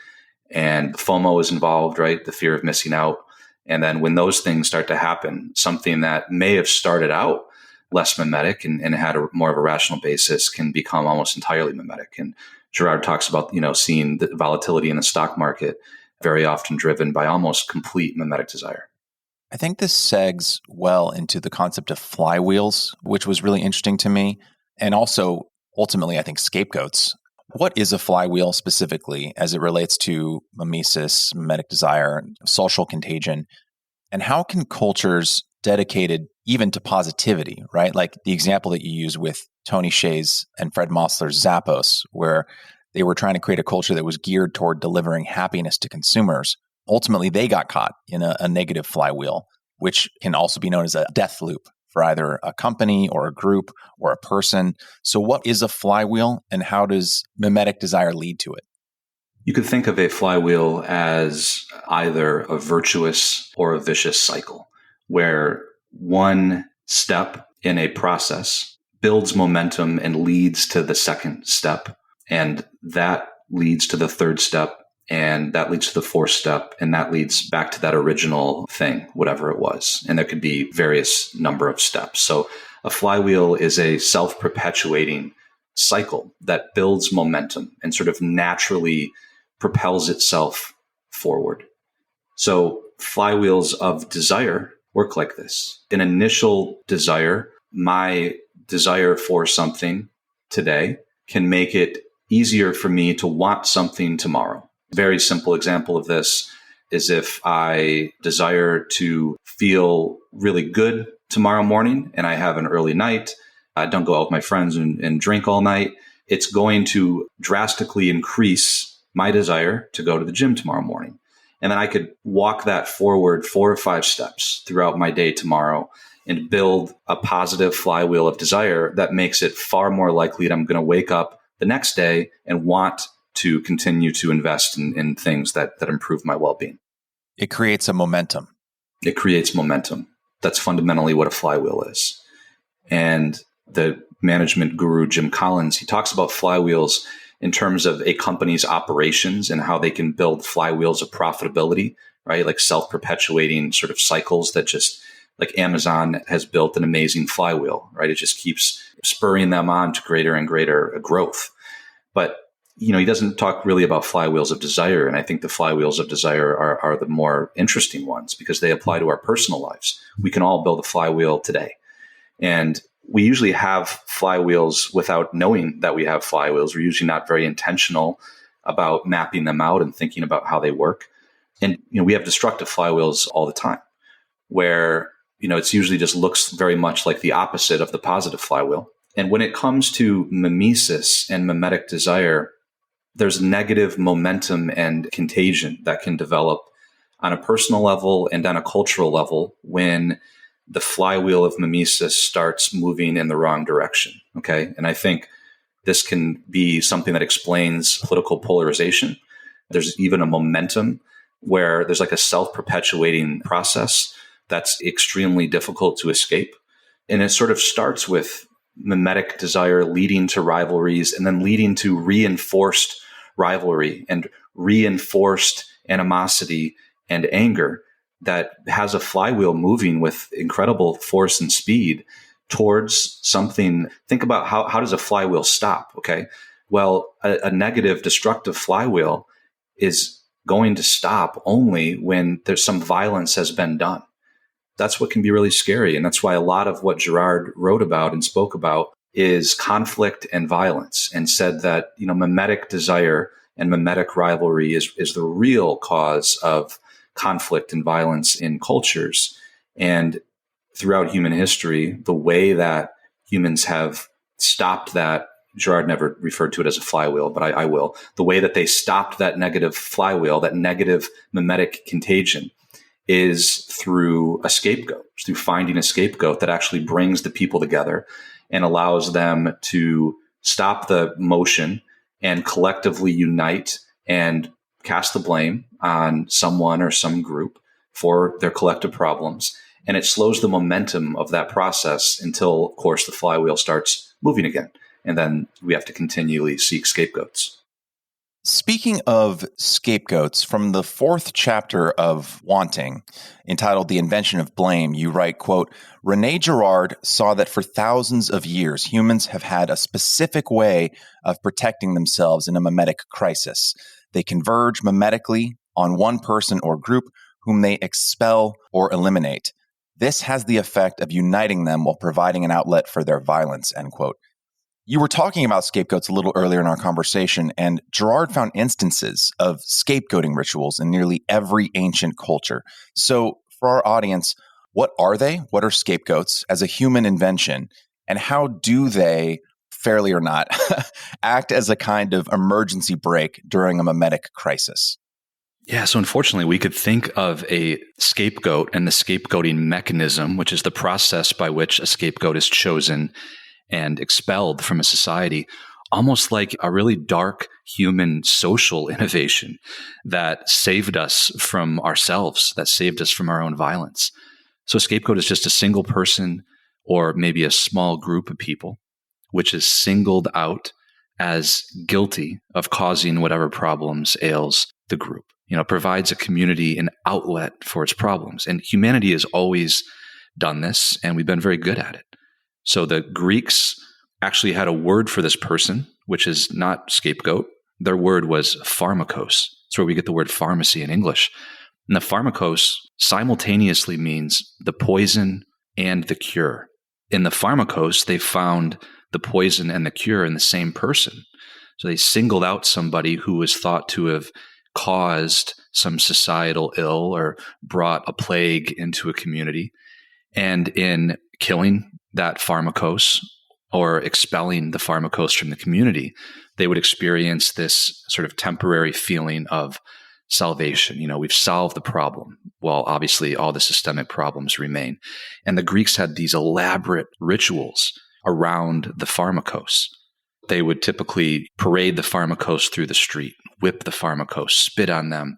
S2: And FOMO is involved, right? The fear of missing out. And then when those things start to happen, something that may have started out less mimetic and had more of a rational basis can become almost entirely mimetic. And Gerard talks about, seeing the volatility in the stock market very often driven by almost complete mimetic desire.
S1: I think this segs well into the concept of flywheels, which was really interesting to me. And also, ultimately, I think scapegoats. What is a flywheel specifically as it relates to mimesis, mimetic desire, social contagion? And how can cultures dedicated even to positivity, right? Like the example that you use with Tony Hsieh's and Fred Mossler's Zappos, where they were trying to create a culture that was geared toward delivering happiness to consumers. Ultimately, they got caught in a negative flywheel, which can also be known as a death loop for either a company or a group or a person. So what is a flywheel, and how does mimetic desire lead to it?
S2: You could think of a flywheel as either a virtuous or a vicious cycle, where one step in a process builds momentum and leads to the second step, and that leads to the third step, and that leads to the fourth step, and that leads back to that original thing, whatever it was. And there could be various number of steps. So a flywheel is a self-perpetuating cycle that builds momentum and sort of naturally propels itself forward. So flywheels of desire work like this. An initial desire, my desire for something today, can make it easier for me to want something tomorrow. A very simple example of this is if I desire to feel really good tomorrow morning and I have an early night, I don't go out with my friends and drink all night, it's going to drastically increase my desire to go to the gym tomorrow morning. And then I could walk that forward 4 or 5 steps throughout my day tomorrow and build a positive flywheel of desire that makes it far more likely that I'm going to wake up the next day and want to continue to invest in things that improve my well-being.
S1: It creates a momentum.
S2: It creates momentum. That's fundamentally what a flywheel is. And the management guru, Jim Collins, he talks about flywheels in terms of a company's operations and how they can build flywheels of profitability, right? Like self-perpetuating sort of cycles that just, like Amazon has built an amazing flywheel, right? It just keeps spurring them on to greater and greater growth. But, he doesn't talk really about flywheels of desire. And I think the flywheels of desire are the more interesting ones because they apply to our personal lives. We can all build a flywheel today. And we usually have flywheels without knowing that we have flywheels. We're usually not very intentional about mapping them out and thinking about how they work. And, we have destructive flywheels all the time where, it's usually just looks very much like the opposite of the positive flywheel. And when it comes to mimesis and mimetic desire, there's negative momentum and contagion that can develop on a personal level and on a cultural level when the flywheel of mimesis starts moving in the wrong direction. Okay. And I think this can be something that explains political polarization. There's even a momentum where there's like a self-perpetuating process that's extremely difficult to escape. And it sort of starts with mimetic desire leading to rivalries and then leading to reinforced rivalry and reinforced animosity and anger that has a flywheel moving with incredible force and speed towards something. Think about how does a flywheel stop? Okay. Well, a negative, destructive flywheel is going to stop only when there's some violence has been done. That's what can be really scary. And that's why a lot of what Girard wrote about and spoke about is conflict and violence, and said that, mimetic desire and mimetic rivalry is the real cause of conflict and violence in cultures. And throughout human history, the way that humans have stopped that, Girard never referred to it as a flywheel, but I will. The way that they stopped that negative flywheel, that negative mimetic contagion, is through a scapegoat, through finding a scapegoat that actually brings the people together and allows them to stop the motion and collectively unite and cast the blame on someone or some group for their collective problems. And it slows the momentum of that process until, of course, the flywheel starts moving again. And then we have to continually seek scapegoats.
S1: Speaking of scapegoats, from the 4th chapter of Wanting, entitled The Invention of Blame, you write, quote, René Girard saw that for thousands of years, humans have had a specific way of protecting themselves in a mimetic crisis. They converge mimetically on one person or group whom they expel or eliminate. This has the effect of uniting them while providing an outlet for their violence, end quote. You were talking about scapegoats a little earlier in our conversation, and Girard found instances of scapegoating rituals in nearly every ancient culture. So for our audience, what are they? What are scapegoats as a human invention? And how do they, fairly or not, act as a kind of emergency brake during a mimetic crisis?
S2: Yeah, so unfortunately, we could think of a scapegoat and the scapegoating mechanism, which is the process by which a scapegoat is chosen and expelled from a society, almost like a really dark human social innovation that saved us from ourselves, that saved us from our own violence. So a scapegoat is just a single person or maybe a small group of people, which is singled out as guilty of causing whatever problems ails the group. Provides a community an outlet for its problems. And humanity has always done this, and we've been very good at it. So the Greeks actually had a word for this person, which is not scapegoat. Their word was pharmakos. That's where we get the word pharmacy in English. And the pharmakos simultaneously means the poison and the cure. In the pharmakos, they found the poison and the cure in the same person. So they singled out somebody who was thought to have caused some societal ill or brought a plague into a community. And in killing that pharmakos or expelling the pharmakos from the community, they would experience this sort of temporary feeling of salvation. We've solved the problem. Well, obviously, all the systemic problems remain. And the Greeks had these elaborate rituals around the pharmakos. They would typically parade the pharmakos through the street, whip the pharmakos, spit on them.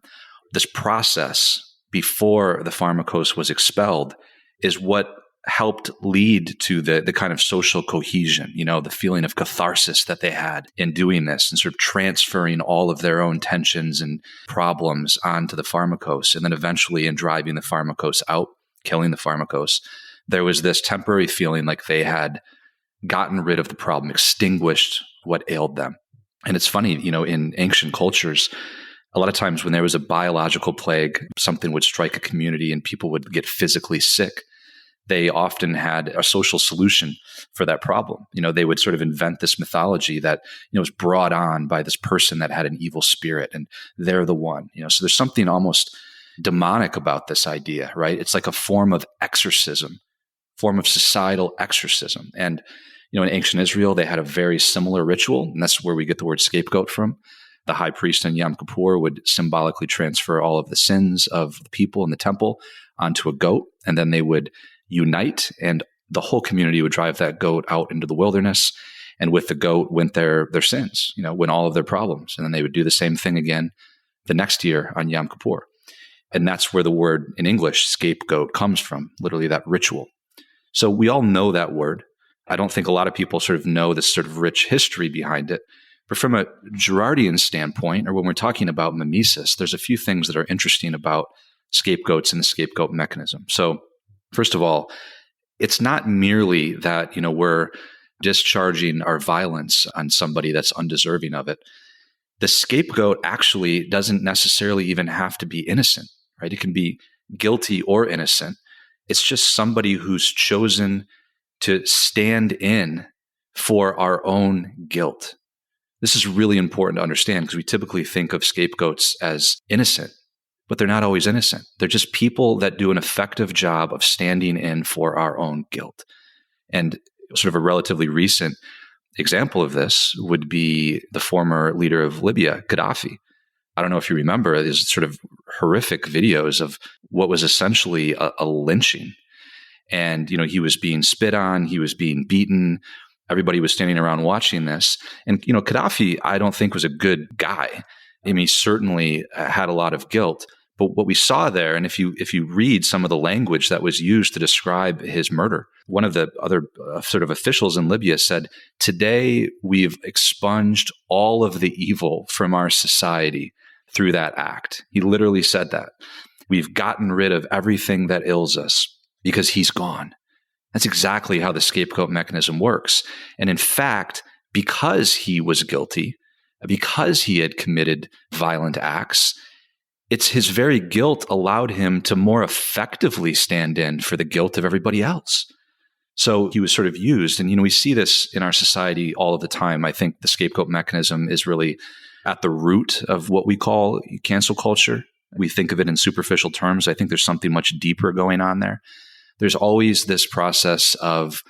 S2: This process before the pharmakos was expelled is what helped lead to the kind of social cohesion, the feeling of catharsis that they had in doing this and sort of transferring all of their own tensions and problems onto the pharmakos. And then eventually in driving the pharmakos out, killing the pharmakos, there was this temporary feeling like they had gotten rid of the problem, extinguished what ailed them. And it's funny, in ancient cultures, a lot of times when there was a biological plague, something would strike a community and people would get physically sick. They often had a social solution for that problem. They would sort of invent this mythology that, was brought on by this person that had an evil spirit and they're the one, so there's something almost demonic about this idea, right? It's like a form of exorcism, form of societal exorcism. And, In ancient Israel, they had a very similar ritual, and that's where we get the word scapegoat from. The high priest on Yom Kippur would symbolically transfer all of the sins of the people in the temple onto a goat, and then they would unite, and the whole community would drive that goat out into the wilderness, and with the goat went their sins, went all of their problems, and then they would do the same thing again the next year on Yom Kippur. And that's where the word in English, scapegoat, comes from, literally that ritual. So we all know that word. I don't think a lot of people sort of know this sort of rich history behind it. But from a Girardian standpoint, or when we're talking about mimesis, there's a few things that are interesting about scapegoats and the scapegoat mechanism. So first of all, it's not merely that, we're discharging our violence on somebody that's undeserving of it. The scapegoat actually doesn't necessarily even have to be innocent, right? It can be guilty or innocent. It's just somebody who's chosen to stand in for our own guilt. This is really important to understand because we typically think of scapegoats as innocent, but they're not always innocent. They're just people that do an effective job of standing in for our own guilt. And sort of a relatively recent example of this would be the former leader of Libya, Gaddafi. I don't know if you remember these sort of horrific videos of what was essentially a lynching. And, he was being spit on, he was being beaten. Everybody was standing around watching this. And, Gaddafi, I don't think was a good guy. I mean, he certainly had a lot of guilt. But what we saw there, and if you read some of the language that was used to describe his murder, one of the other sort of officials in Libya said, "Today we've expunged all of the evil from our society through that act." He literally said that. "We've gotten rid of everything that ails us because he's gone." That's exactly how the scapegoat mechanism works. And in fact, because he was guilty, because he had committed violent acts, it's his very guilt allowed him to more effectively stand in for the guilt of everybody else. So he was sort of used. And, we see this in our society all of the time. I think the scapegoat mechanism is really at the root of what we call cancel culture. We think of it in superficial terms. I think there's something much deeper going on there. There's always this process of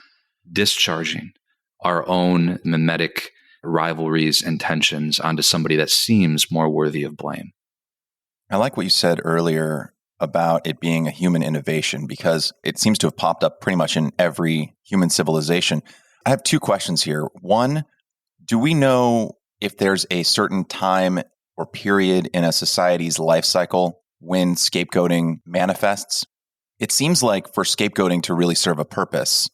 S2: discharging our own mimetic rivalries and tensions onto somebody that seems more worthy of blame.
S1: I like what you said earlier about it being a human innovation because it seems to have popped up pretty much in every human civilization. I have two questions here. One, do we know if there's a certain time or period in a society's life cycle when scapegoating manifests? It seems like for scapegoating to really serve a purpose,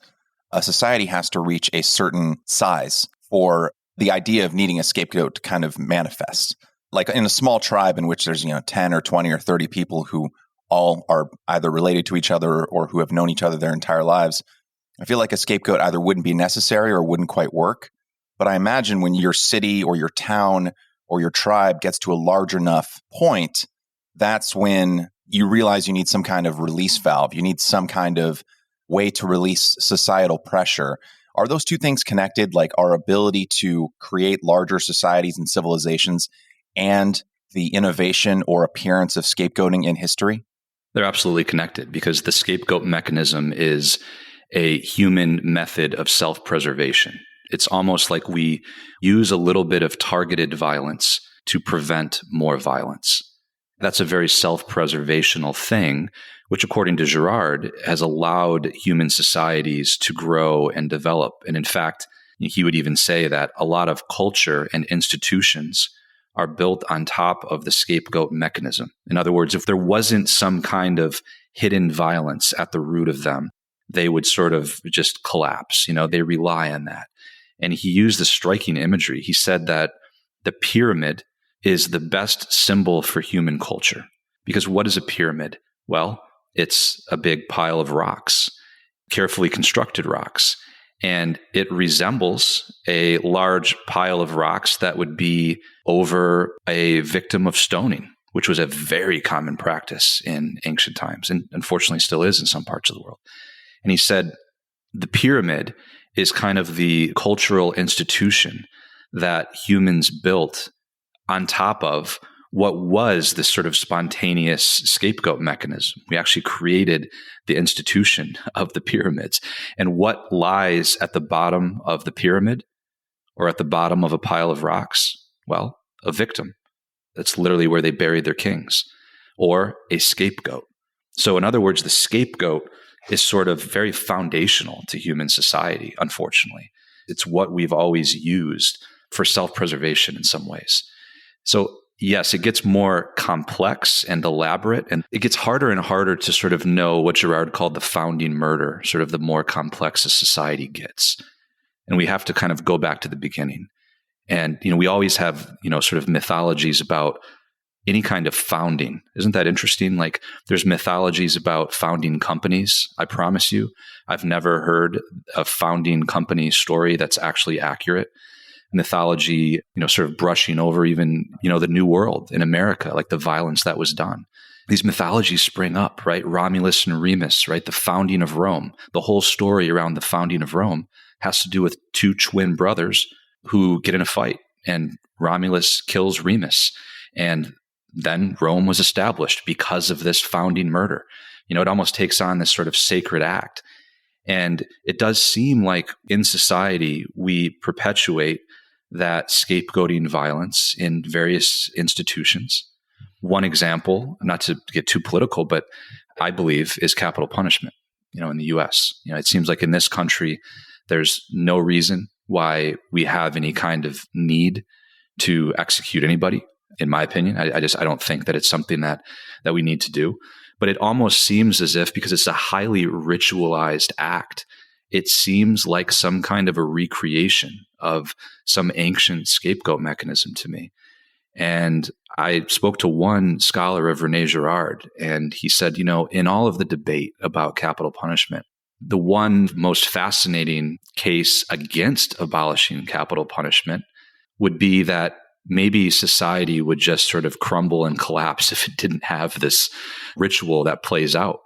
S1: a society has to reach a certain size for the idea of needing a scapegoat to kind of manifest. Like in a small tribe in which there's 10 or 20 or 30 people who all are either related to each other or who have known each other their entire lives, I feel like a scapegoat either wouldn't be necessary or wouldn't quite work. But I imagine when your city or your town or your tribe gets to a large enough point, that's when you realize you need some kind of release valve. You need some kind of way to release societal pressure. Are those two things connected, like our ability to create larger societies and civilizations and the innovation or appearance of scapegoating in history?
S2: They're absolutely connected because the scapegoat mechanism is a human method of self-preservation. It's almost like we use a little bit of targeted violence to prevent more violence. That's a very self-preservational thing, which according to Girard has allowed human societies to grow and develop. And in fact, he would even say that a lot of culture and institutions are built on top of the scapegoat mechanism. In other words, if there wasn't some kind of hidden violence at the root of them, they would sort of just collapse. They rely on that. And he used the striking imagery. He said that the pyramid is the best symbol for human culture. Because what is a pyramid? Well, it's a big pile of rocks, carefully constructed rocks. And it resembles a large pile of rocks that would be over a victim of stoning, which was a very common practice in ancient times, and unfortunately still is in some parts of the world. And he said, the pyramid is kind of the cultural institution that humans built on top of what was this sort of spontaneous scapegoat mechanism. We actually created the institution of the pyramids. And what lies at the bottom of the pyramid or at the bottom of a pile of rocks? Well, a victim. That's literally where they buried their kings, or a scapegoat. So in other words, the scapegoat is sort of very foundational to human society, unfortunately. It's what we've always used for self-preservation in some ways. So yes, it gets more complex and elaborate, and it gets harder and harder to sort of know what Girard called the founding murder, sort of the more complex a society gets. And we have to kind of go back to the beginning. And, we always have, sort of mythologies about any kind of founding. Isn't that interesting? Like there's mythologies about founding companies. I promise you, I've never heard a founding company story that's actually accurate. Mythology, sort of brushing over even, the New World in America, like the violence that was done. These mythologies spring up, right? Romulus and Remus, right? The founding of Rome. The whole story around the founding of Rome has to do with two twin brothers who get in a fight, and Romulus kills Remus. And then Rome was established because of this founding murder. It almost takes on this sort of sacred act. And it does seem like in society, we perpetuate that scapegoating violence in various institutions. One example, not to get too political, but I believe is capital punishment, in the US. It seems like in this country, there's no reason why we have any kind of need to execute anybody, in my opinion. I don't think that it's something that we need to do. But it almost seems as if, because it's a highly ritualized act, it seems like some kind of a recreation of some ancient scapegoat mechanism to me. And I spoke to one scholar of René Girard, and he said, in all of the debate about capital punishment, the one most fascinating case against abolishing capital punishment would be that maybe society would just sort of crumble and collapse if it didn't have this ritual that plays out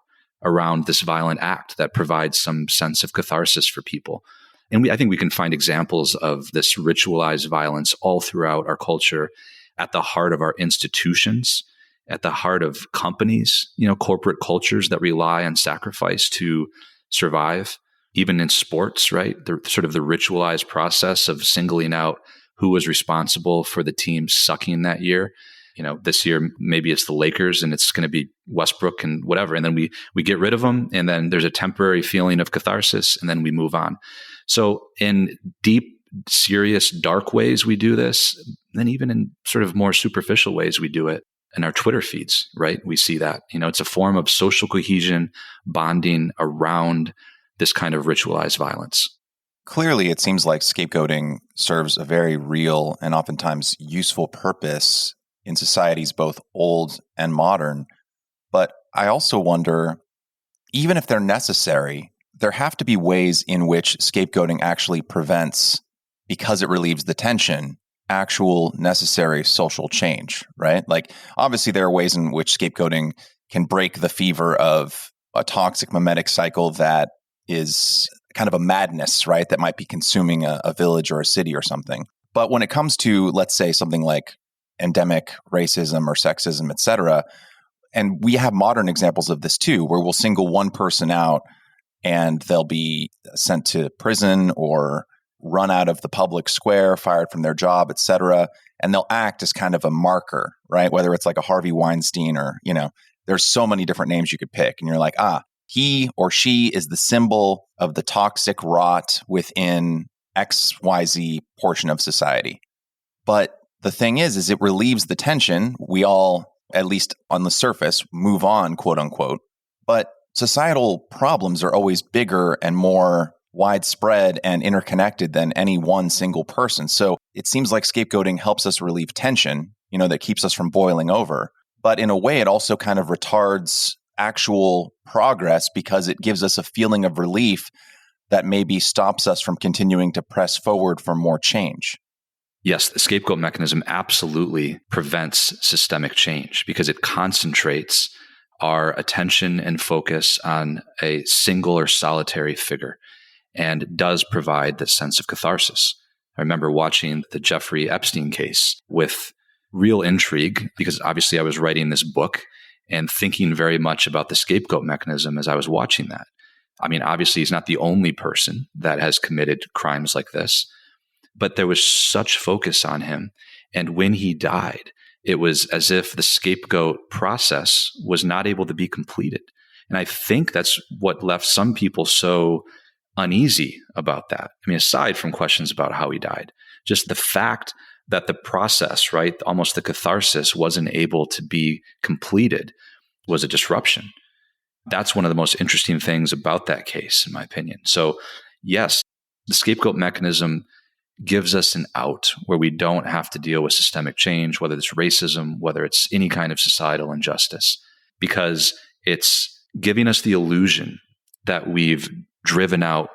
S2: around this violent act that provides some sense of catharsis for people. And I think we can find examples of this ritualized violence all throughout our culture, at the heart of our institutions, at the heart of companies, corporate cultures that rely on sacrifice to survive, even in sports, right? The sort of the ritualized process of singling out who was responsible for the team sucking that year. This year, maybe it's the Lakers and it's going to be Westbrook and whatever. And then we get rid of them. And then there's a temporary feeling of catharsis and then we move on. So in deep, serious, dark ways, we do this. Then even in sort of more superficial ways, we do it in our Twitter feeds, right? We see that, it's a form of social cohesion, bonding around this kind of ritualized violence.
S1: Clearly, it seems like scapegoating serves a very real and oftentimes useful purpose in societies both old and modern. But I also wonder, even if they're necessary, there have to be ways in which scapegoating actually prevents, because it relieves the tension, actual necessary social change, right? Like, obviously, there are ways in which scapegoating can break the fever of a toxic mimetic cycle that is kind of a madness, right? That might be consuming a village or a city or something. But when it comes to, let's say, something like endemic racism or sexism, et cetera, and we have modern examples of this too, where we'll single one person out and they'll be sent to prison or run out of the public square, fired from their job, et cetera. And they'll act as kind of a marker, right? Whether it's like a Harvey Weinstein or, there's so many different names you could pick. And you're like, he or she is the symbol of the toxic rot within XYZ portion of society. But the thing is it relieves the tension. We all, at least on the surface, move on, quote unquote. But societal problems are always bigger and more widespread and interconnected than any one single person. So it seems like scapegoating helps us relieve tension, that keeps us from boiling over. But in a way, it also kind of retards actual progress because it gives us a feeling of relief that maybe stops us from continuing to press forward for more change.
S2: Yes, the scapegoat mechanism absolutely prevents systemic change because it concentrates our attention and focus on a single or solitary figure and does provide this sense of catharsis. I remember watching the Jeffrey Epstein case with real intrigue because obviously I was writing this book and thinking very much about the scapegoat mechanism as I was watching that. I mean, obviously he's not the only person that has committed crimes like this, but there was such focus on him. And when he died, it was as if the scapegoat process was not able to be completed. And I think that's what left some people so uneasy about that. I mean, aside from questions about how he died, just the fact that the process, right, almost the catharsis wasn't able to be completed was a disruption. That's one of the most interesting things about that case, in my opinion. So yes, the scapegoat mechanism gives us an out where we don't have to deal with systemic change, whether it's racism, whether it's any kind of societal injustice, because it's giving us the illusion that we've driven out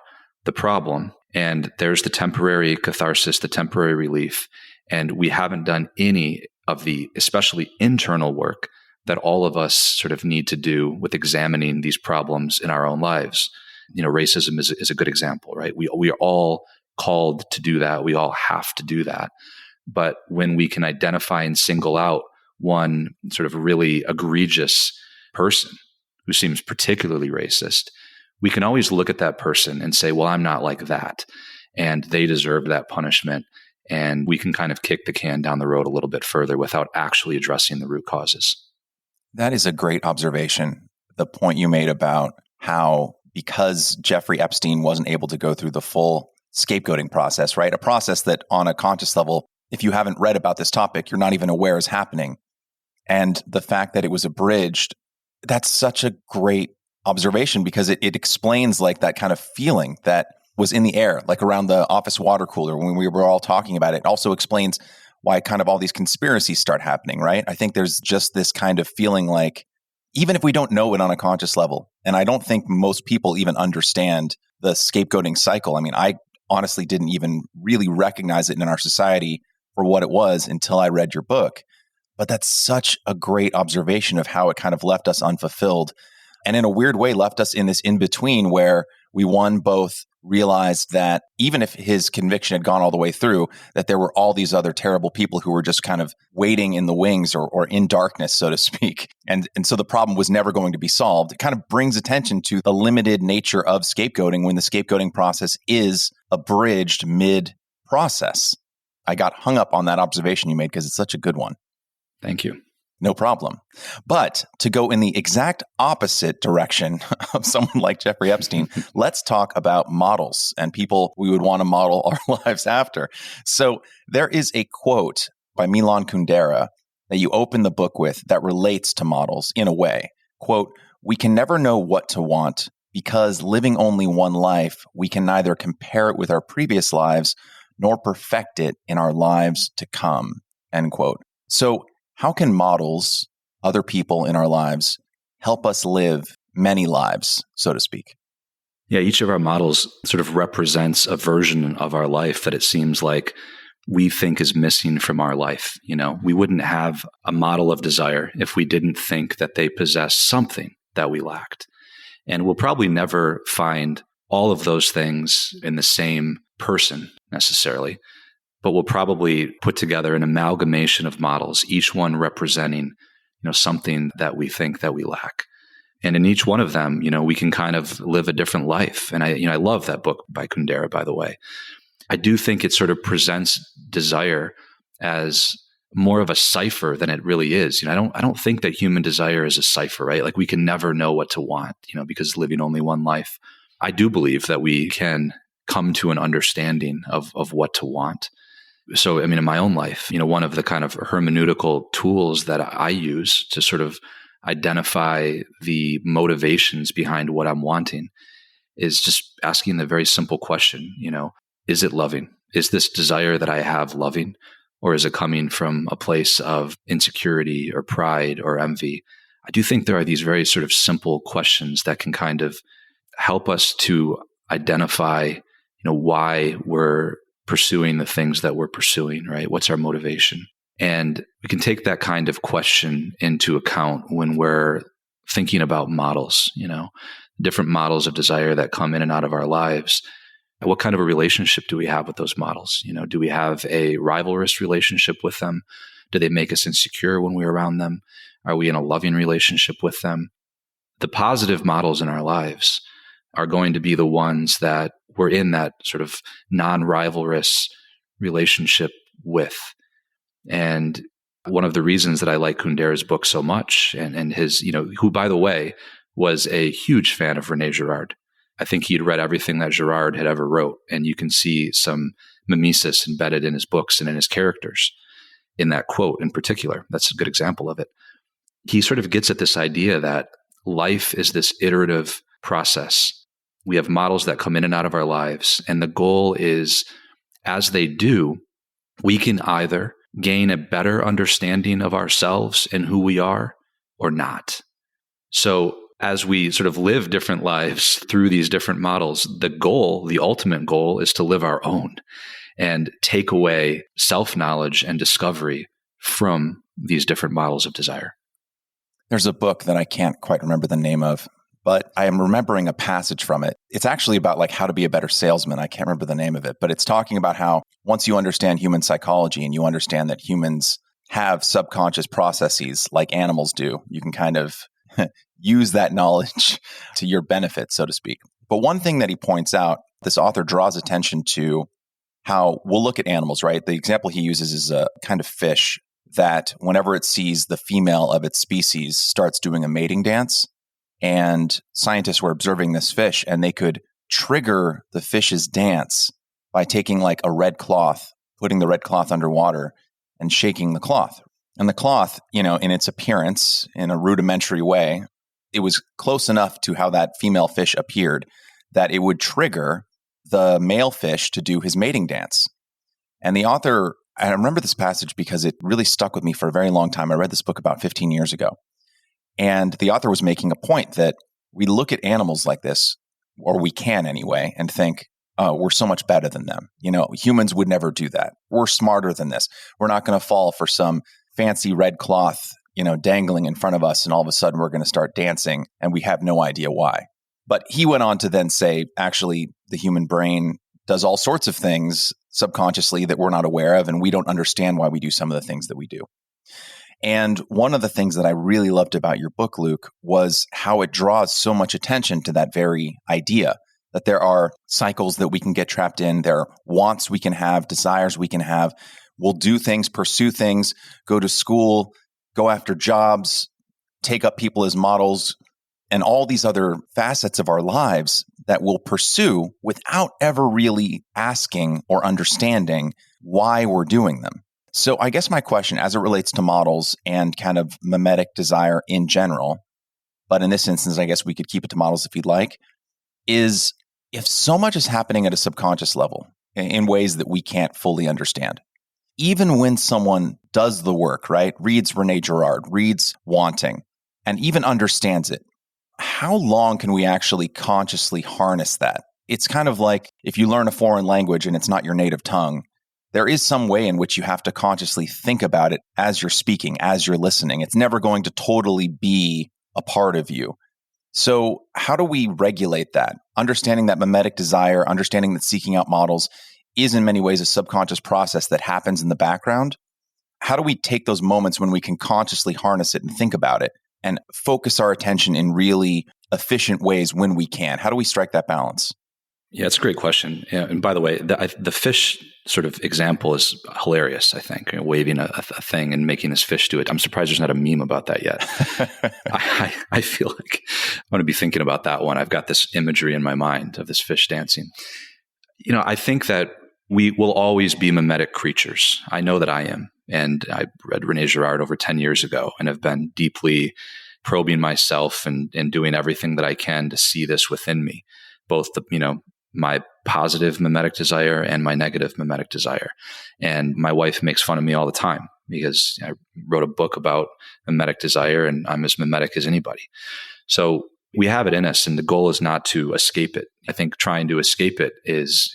S2: the problem and there's the temporary catharsis, the temporary relief, and we haven't done any of the especially internal work that all of us sort of need to do with examining these problems in our own lives. You know, racism is a good example, right? We are all called to do that. We all have to do that. But when we can identify and single out one sort of really egregious person who seems particularly racist, we can always look at that person and say, well, I'm not like that. And they deserve that punishment. And we can kind of kick the can down the road a little bit further without actually addressing the root causes.
S1: That is a great observation. The point you made about how because Jeffrey Epstein wasn't able to go through the full scapegoating process, right? A process that on a conscious level, if you haven't read about this topic, you're not even aware is happening. And the fact that it was abridged, that's such a great observation because it explains like that kind of feeling that was in the air, like around the office water cooler when we were all talking about it. It also explains why kind of all these conspiracies start happening, right? I think there's just this kind of feeling like, even if we don't know it on a conscious level, and I don't think most people even understand the scapegoating cycle. I mean, I honestly didn't even really recognize it in our society for what it was until I read your book. But that's such a great observation of how it kind of left us unfulfilled. And in a weird way, left us in this in-between where we, one, both realized that even if his conviction had gone all the way through, that there were all these other terrible people who were just kind of waiting in the wings or in darkness, so to speak. And so the problem was never going to be solved. It kind of brings attention to the limited nature of scapegoating when the scapegoating process is abridged mid-process. I got hung up on that observation you made because it's such a good one.
S2: Thank you.
S1: No problem. But to go in the exact opposite direction of someone like Jeffrey Epstein, let's talk about models and people we would want to model our lives after. So there is a quote by Milan Kundera that you open the book with that relates to models in a way. Quote, "We can never know what to want because living only one life, we can neither compare it with our previous lives nor perfect it in our lives to come." End quote. So how can models, other people in our lives, help us live many lives, so to speak?
S2: Yeah, each of our models sort of represents a version of our life that it seems like we think is missing from our life. You know, we wouldn't have a model of desire if we didn't think that they possess something that we lacked. And we'll probably never find all of those things in the same person necessarily, but we'll probably put together an amalgamation of models, each one representing, something that we think that we lack. And in each one of them, we can kind of live a different life. And I love that book by Kundera, by the way. I do think it sort of presents desire as more of a cipher than it really is. I don't think that human desire is a cipher, right? Like we can never know what to want, because living only one life. I do believe that we can come to an understanding of what to want. So, in my own life, one of the kind of hermeneutical tools that I use to sort of identify the motivations behind what I'm wanting is just asking the very simple question, is it loving? Is this desire that I have loving? Or is it coming from a place of insecurity or pride or envy? I do think there are these very sort of simple questions that can kind of help us to identify, why we're pursuing the things that we're pursuing, right? What's our motivation? And we can take that kind of question into account when we're thinking about models, different models of desire that come in and out of our lives. What kind of a relationship do we have with those models? Do we have a rivalrous relationship with them? Do they make us insecure when we're around them? Are we in a loving relationship with them? The positive models in our lives are going to be the ones that we're in that sort of non-rivalrous relationship with. And one of the reasons that I like Kundera's book so much, and his, who, by the way, was a huge fan of René Girard. I think he'd read everything that Girard had ever wrote, and you can see some mimesis embedded in his books and in his characters in that quote in particular. That's a good example of it. He sort of gets at this idea that life is this iterative process. We have models that come in and out of our lives, and the goal is, as they do, we can either gain a better understanding of ourselves and who we are or not. So as we sort of live different lives through these different models, the ultimate goal is to live our own and take away self-knowledge and discovery from these different models of desire.
S1: There's a book that I can't quite remember the name of, but I am remembering a passage from it. It's actually about like how to be a better salesman. I can't remember the name of it, but it's talking about how once you understand human psychology and you understand that humans have subconscious processes like animals do, you can kind of use that knowledge to your benefit, so to speak. But one thing that he points out, this author draws attention to how we'll look at animals, right? The example he uses is a kind of fish that whenever it sees the female of its species starts doing a mating dance, and scientists were observing this fish and they could trigger the fish's dance by taking like a red cloth, putting the red cloth underwater and shaking the cloth. And the cloth, in its appearance, in a rudimentary way, it was close enough to how that female fish appeared that it would trigger the male fish to do his mating dance. And the author, I remember this passage because it really stuck with me for a very long time. I read this book about 15 years ago. And the author was making a point that we look at animals like this, or we can anyway, and think, oh, we're so much better than them. Humans would never do that. We're smarter than this. We're not going to fall for some fancy red cloth, dangling in front of us, and all of a sudden we're going to start dancing, and we have no idea why. But he went on to then say, actually, the human brain does all sorts of things subconsciously that we're not aware of, and we don't understand why we do some of the things that we do. And one of the things that I really loved about your book, Luke, was how it draws so much attention to that very idea that there are cycles that we can get trapped in. There are wants we can have, desires we can have. We'll do things, pursue things, go to school, go after jobs, take up people as models, and all these other facets of our lives that we'll pursue without ever really asking or understanding why we're doing them. So I guess my question, as it relates to models and kind of mimetic desire in general, but in this instance, I guess we could keep it to models if you'd like, is if so much is happening at a subconscious level in ways that we can't fully understand, even when someone does the work, right, reads René Girard, reads Wanting, and even understands it, how long can we actually consciously harness that? It's kind of like if you learn a foreign language and it's not your native tongue, there is some way in which you have to consciously think about it as you're speaking, as you're listening. It's never going to totally be a part of you. So how do we regulate that? Understanding that mimetic desire, understanding that seeking out models is in many ways a subconscious process that happens in the background. How do we take those moments when we can consciously harness it and think about it and focus our attention in really efficient ways when we can? How do we strike that balance?
S2: Yeah, it's a great question. Yeah, and by the way, the fish sort of example is hilarious, I think, waving a thing and making this fish do it. I'm surprised there's not a meme about that yet. I feel like I'm going to be thinking about that one. I've got this imagery in my mind of this fish dancing. I think that we will always be mimetic creatures. I know that I am. And I read René Girard over 10 years ago and have been deeply probing myself and doing everything that I can to see this within me, both my positive mimetic desire and my negative mimetic desire. And my wife makes fun of me all the time because I wrote a book about mimetic desire and I'm as mimetic as anybody. So we have it in us, and the goal is not to escape it. I think trying to escape it is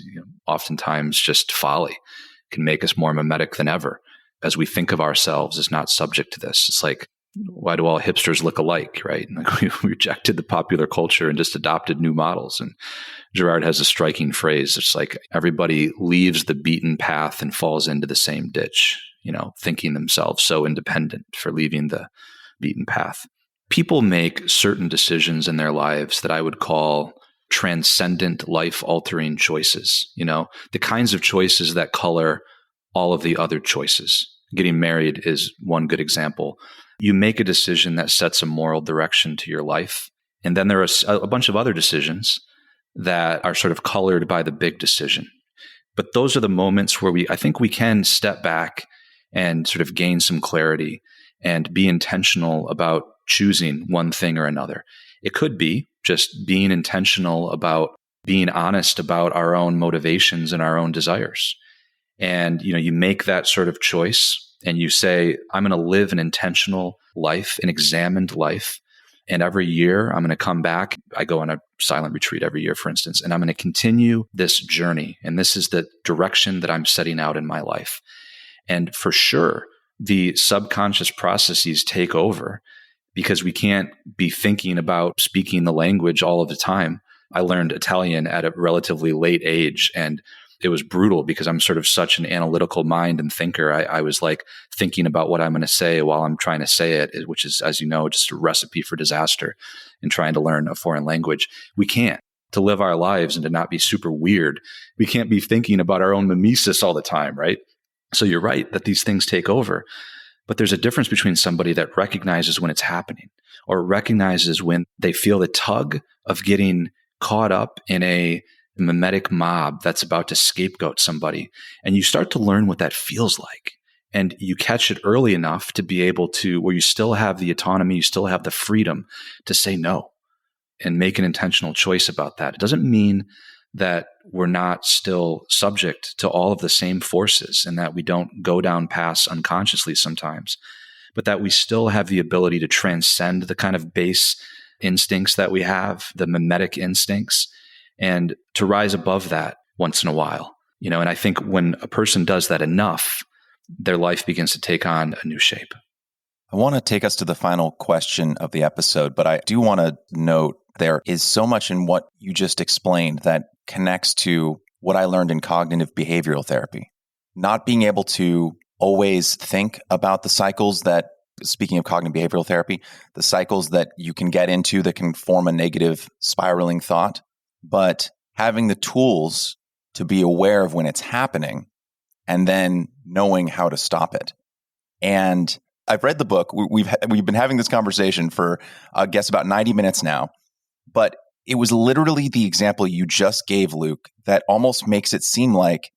S2: oftentimes just folly. It can make us more mimetic than ever as we think of ourselves as not subject to this. It's like, why do all hipsters look alike, right? Like we rejected the popular culture and just adopted new models. And Girard has a striking phrase. It's like everybody leaves the beaten path and falls into the same ditch. thinking themselves so independent, for leaving the beaten path. People make certain decisions in their lives that I would call transcendent, life-altering choices, the kinds of choices that color all of the other choices. Getting married is one good example. You make a decision that sets a moral direction to your life, and then there are a bunch of other decisions that are sort of colored by the big decision. But those are the moments where I think we can step back and sort of gain some clarity and be intentional about choosing one thing or another. It could be just being intentional about being honest about our own motivations and our own desires. And, you make that sort of choice and you say, I'm going to live an intentional life, an examined life. And every year I'm going to come back. I go on a silent retreat every year, for instance, and I'm going to continue this journey. And this is the direction that I'm setting out in my life. And for sure, the subconscious processes take over because we can't be thinking about speaking the language all of the time. I learned Italian at a relatively late age, and it was brutal because I'm sort of such an analytical mind and thinker. I was like thinking about what I'm going to say while I'm trying to say it, which is, as you know, just a recipe for disaster in trying to learn a foreign language. We can't. To live our lives and to not be super weird, we can't be thinking about our own mimesis all the time, right? So you're right that these things take over. But there's a difference between somebody that recognizes when it's happening or recognizes when they feel the tug of getting caught up in a mimetic mob that's about to scapegoat somebody. And you start to learn what that feels like. And you catch it early enough to be able to, where you still have the autonomy, you still have the freedom to say no and make an intentional choice about that. It doesn't mean that we're not still subject to all of the same forces and that we don't go down paths unconsciously sometimes, but that we still have the ability to transcend the kind of base instincts that we have, the mimetic instincts, and to rise above that once in a while. And I think when a person does that enough, their life begins to take on a new shape.
S1: I want to take us to the final question of the episode, but I do want to note there is so much in what you just explained that connects to what I learned in cognitive behavioral therapy. Not being able to always think about the cycles that, speaking of cognitive behavioral therapy, the cycles that you can get into that can form a negative spiraling thought, but having the tools to be aware of when it's happening and then knowing how to stop it. And I've read the book. We've been having this conversation for, I guess, about 90 minutes now. But it was literally the example you just gave, Luke, that almost makes it seem like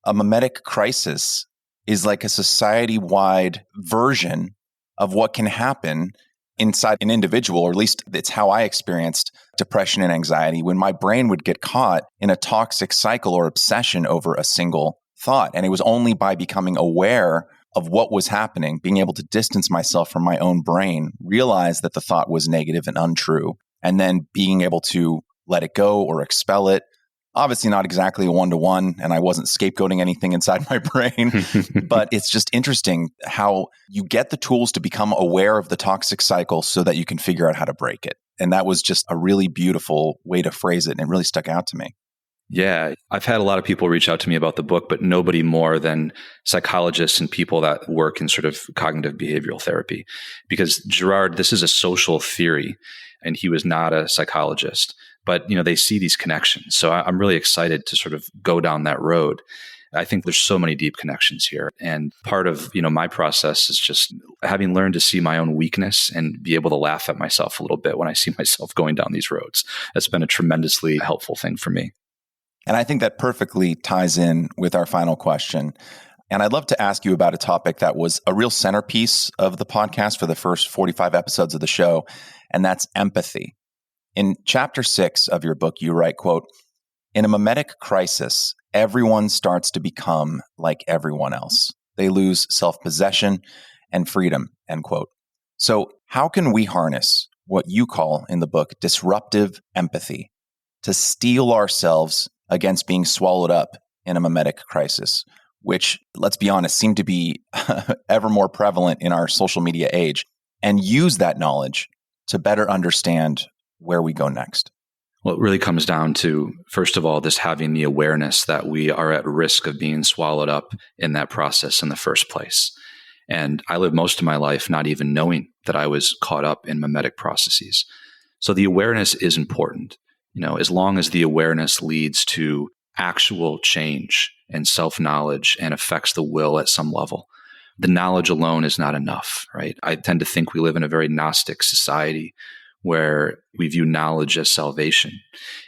S1: a mimetic crisis is like a society-wide version of what can happen inside an individual, or at least it's how I experienced depression and anxiety, when my brain would get caught in a toxic cycle or obsession over a single thought. And it was only by becoming aware of what was happening, being able to distance myself from my own brain, realize that the thought was negative and untrue, and then being able to let it go or expel it. Obviously not exactly a one-to-one, and I wasn't scapegoating anything inside my brain, but it's just interesting how you get the tools to become aware of the toxic cycle so that you can figure out how to break it. And that was just a really beautiful way to phrase it, and it really stuck out to me.
S2: Yeah, I've had a lot of people reach out to me about the book, but nobody more than psychologists and people that work in sort of cognitive behavioral therapy. Because Gerard, this is a social theory, and he was not a psychologist. But, they see these connections. So I'm really excited to sort of go down that road. I think there's so many deep connections here. And part of, my process is just having learned to see my own weakness and be able to laugh at myself a little bit when I see myself going down these roads. That's been a tremendously helpful thing for me.
S1: And I think that perfectly ties in with our final question. And I'd love to ask you about a topic that was a real centerpiece of the podcast for the first 45 episodes of the show, and that's empathy. In chapter 6 of your book, you write, quote, "In a mimetic crisis, everyone starts to become like everyone else. They lose self-possession and freedom," end quote. So how can we harness what you call in the book disruptive empathy to steel ourselves against being swallowed up in a mimetic crisis, which, let's be honest, seem to be ever more prevalent in our social media age, and use that knowledge to better understand where we go next?
S2: Well, it really comes down to, first of all, this having the awareness that we are at risk of being swallowed up in that process in the first place. And I lived most of my life not even knowing that I was caught up in mimetic processes. So the awareness is important. As long as the awareness leads to actual change and self-knowledge and affects the will at some level, the knowledge alone is not enough, right? I tend to think we live in a very Gnostic society where we view knowledge as salvation,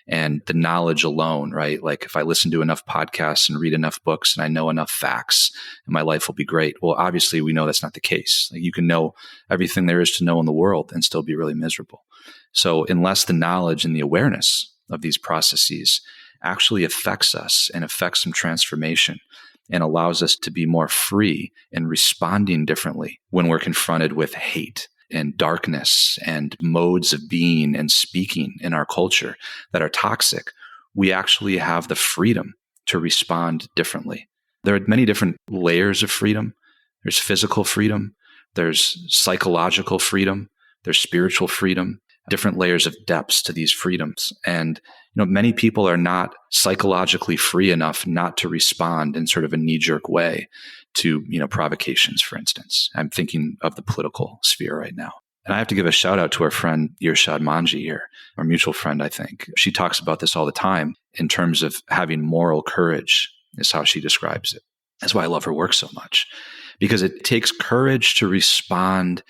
S2: and the knowledge alone, right? Like if I listen to enough podcasts and read enough books and I know enough facts, my life will be great. Well, obviously we know that's not the case. Like you can know everything there is to know in the world and still be really miserable. So unless the knowledge and the awareness of these processes actually affects us and affects some transformation and allows us to be more free and responding differently when we're confronted with hate and darkness and modes of being and speaking in our culture that are toxic, we actually have the freedom to respond differently. There are many different layers of freedom. There's physical freedom, there's psychological freedom, there's spiritual freedom, different layers of depths to these freedoms. And many people are not psychologically free enough not to respond in sort of a knee-jerk way to, provocations, for instance. I'm thinking of the political sphere right now. And I have to give a shout out to our friend Irshad Manji here, our mutual friend, I think. She talks about this all the time in terms of having moral courage, is how she describes it. That's why I love her work so much, because it takes courage to respond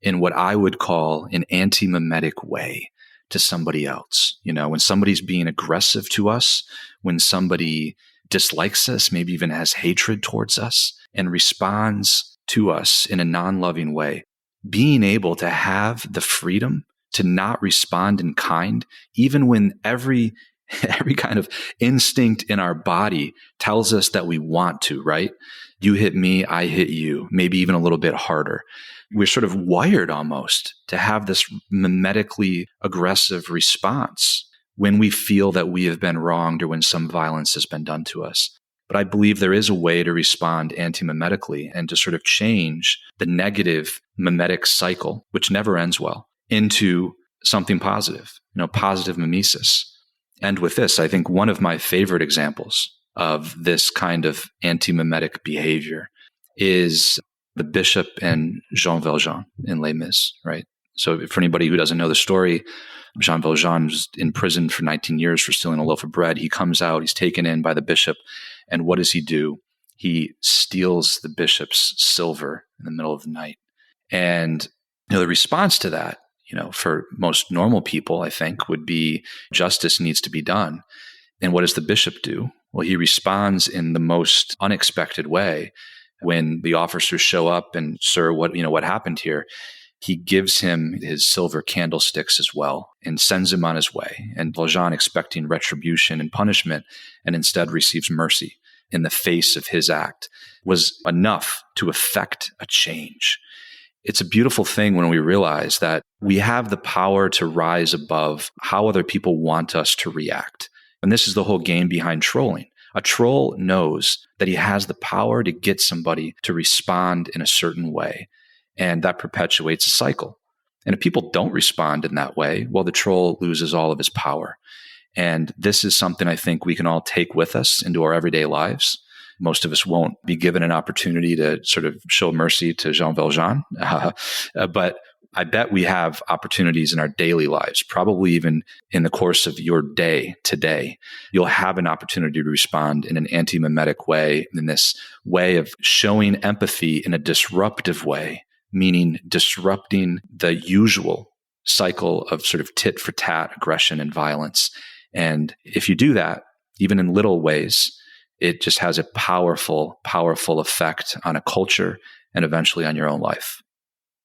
S2: in what I would call an anti-mimetic way to somebody else. When somebody's being aggressive to us, when somebody dislikes us, maybe even has hatred towards us and responds to us in a non-loving way, being able to have the freedom to not respond in kind, even when every kind of instinct in our body tells us that we want to, right? You hit me, I hit you, maybe even a little bit harder. We're sort of wired almost to have this mimetically aggressive response when we feel that we have been wronged or when some violence has been done to us. But I believe there is a way to respond anti-mimetically and to sort of change the negative mimetic cycle, which never ends well, into something positive, positive mimesis. And with this, I think one of my favorite examples of this kind of anti-mimetic behavior is the bishop and Jean Valjean in Les Mis, right? So for anybody who doesn't know the story, Jean Valjean was in prison for 19 years for stealing a loaf of bread. He comes out, he's taken in by the bishop. And what does he do? He steals the bishop's silver in the middle of the night. And the response to that, for most normal people, I think, would be justice needs to be done. And what does the bishop do? Well, he responds in the most unexpected way. When the officers show up and, sir, what happened here? He gives him his silver candlesticks as well and sends him on his way. And Valjean, expecting retribution and punishment, and instead receives mercy in the face of his act, was enough to effect a change. It's a beautiful thing when we realize that we have the power to rise above how other people want us to react. And this is the whole game behind trolling. A troll knows that he has the power to get somebody to respond in a certain way, and that perpetuates a cycle. And if people don't respond in that way, well, the troll loses all of his power. And this is something I think we can all take with us into our everyday lives. Most of us won't be given an opportunity to sort of show mercy to Jean Valjean, but I bet we have opportunities in our daily lives, probably even in the course of your day today. You'll have an opportunity to respond in an anti-mimetic way, in this way of showing empathy in a disruptive way, meaning disrupting the usual cycle of sort of tit for tat aggression and violence. And if you do that, even in little ways, it just has a powerful, powerful effect on a culture and eventually on your own life.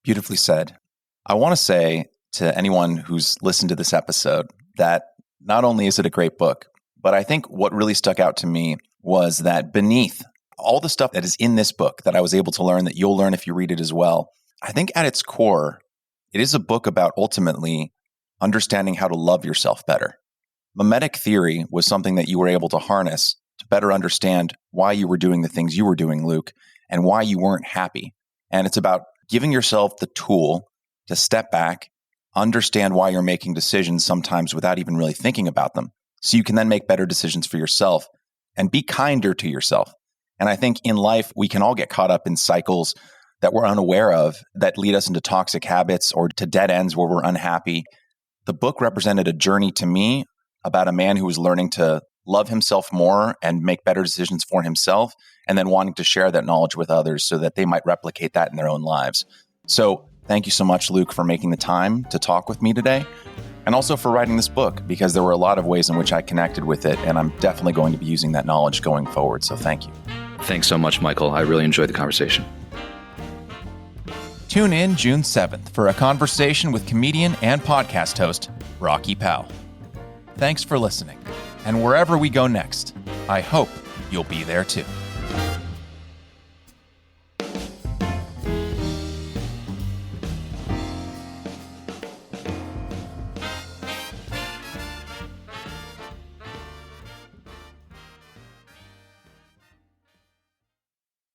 S1: Beautifully said. I want to say to anyone who's listened to this episode that not only is it a great book, but I think what really stuck out to me was that beneath all the stuff that is in this book that I was able to learn, that you'll learn if you read it as well, I think at its core, it is a book about ultimately understanding how to love yourself better. Mimetic theory was something that you were able to harness to better understand why you were doing the things you were doing, Luke, and why you weren't happy. And it's about giving yourself the tool to step back understand why you're making decisions sometimes without even really thinking about them. So you can then make better decisions for yourself and be kinder to yourself. And I think in life, we can all get caught up in cycles that we're unaware of that lead us into toxic habits or to dead ends where we're unhappy. The book represented a journey to me about a man who was learning to love himself more and make better decisions for himself, and then wanting to share that knowledge with others so that they might replicate that in their own lives. So thank you so much, Luke, for making the time to talk with me today, and also for writing this book, because there were a lot of ways in which I connected with it, and I'm definitely going to be using that knowledge going forward. So thank you.
S2: Thanks so much, Michael. I really enjoyed the conversation.
S1: Tune in June 7th for a conversation with comedian and podcast host, Rocky Powell. Thanks for listening. And wherever we go next, I hope you'll be there too.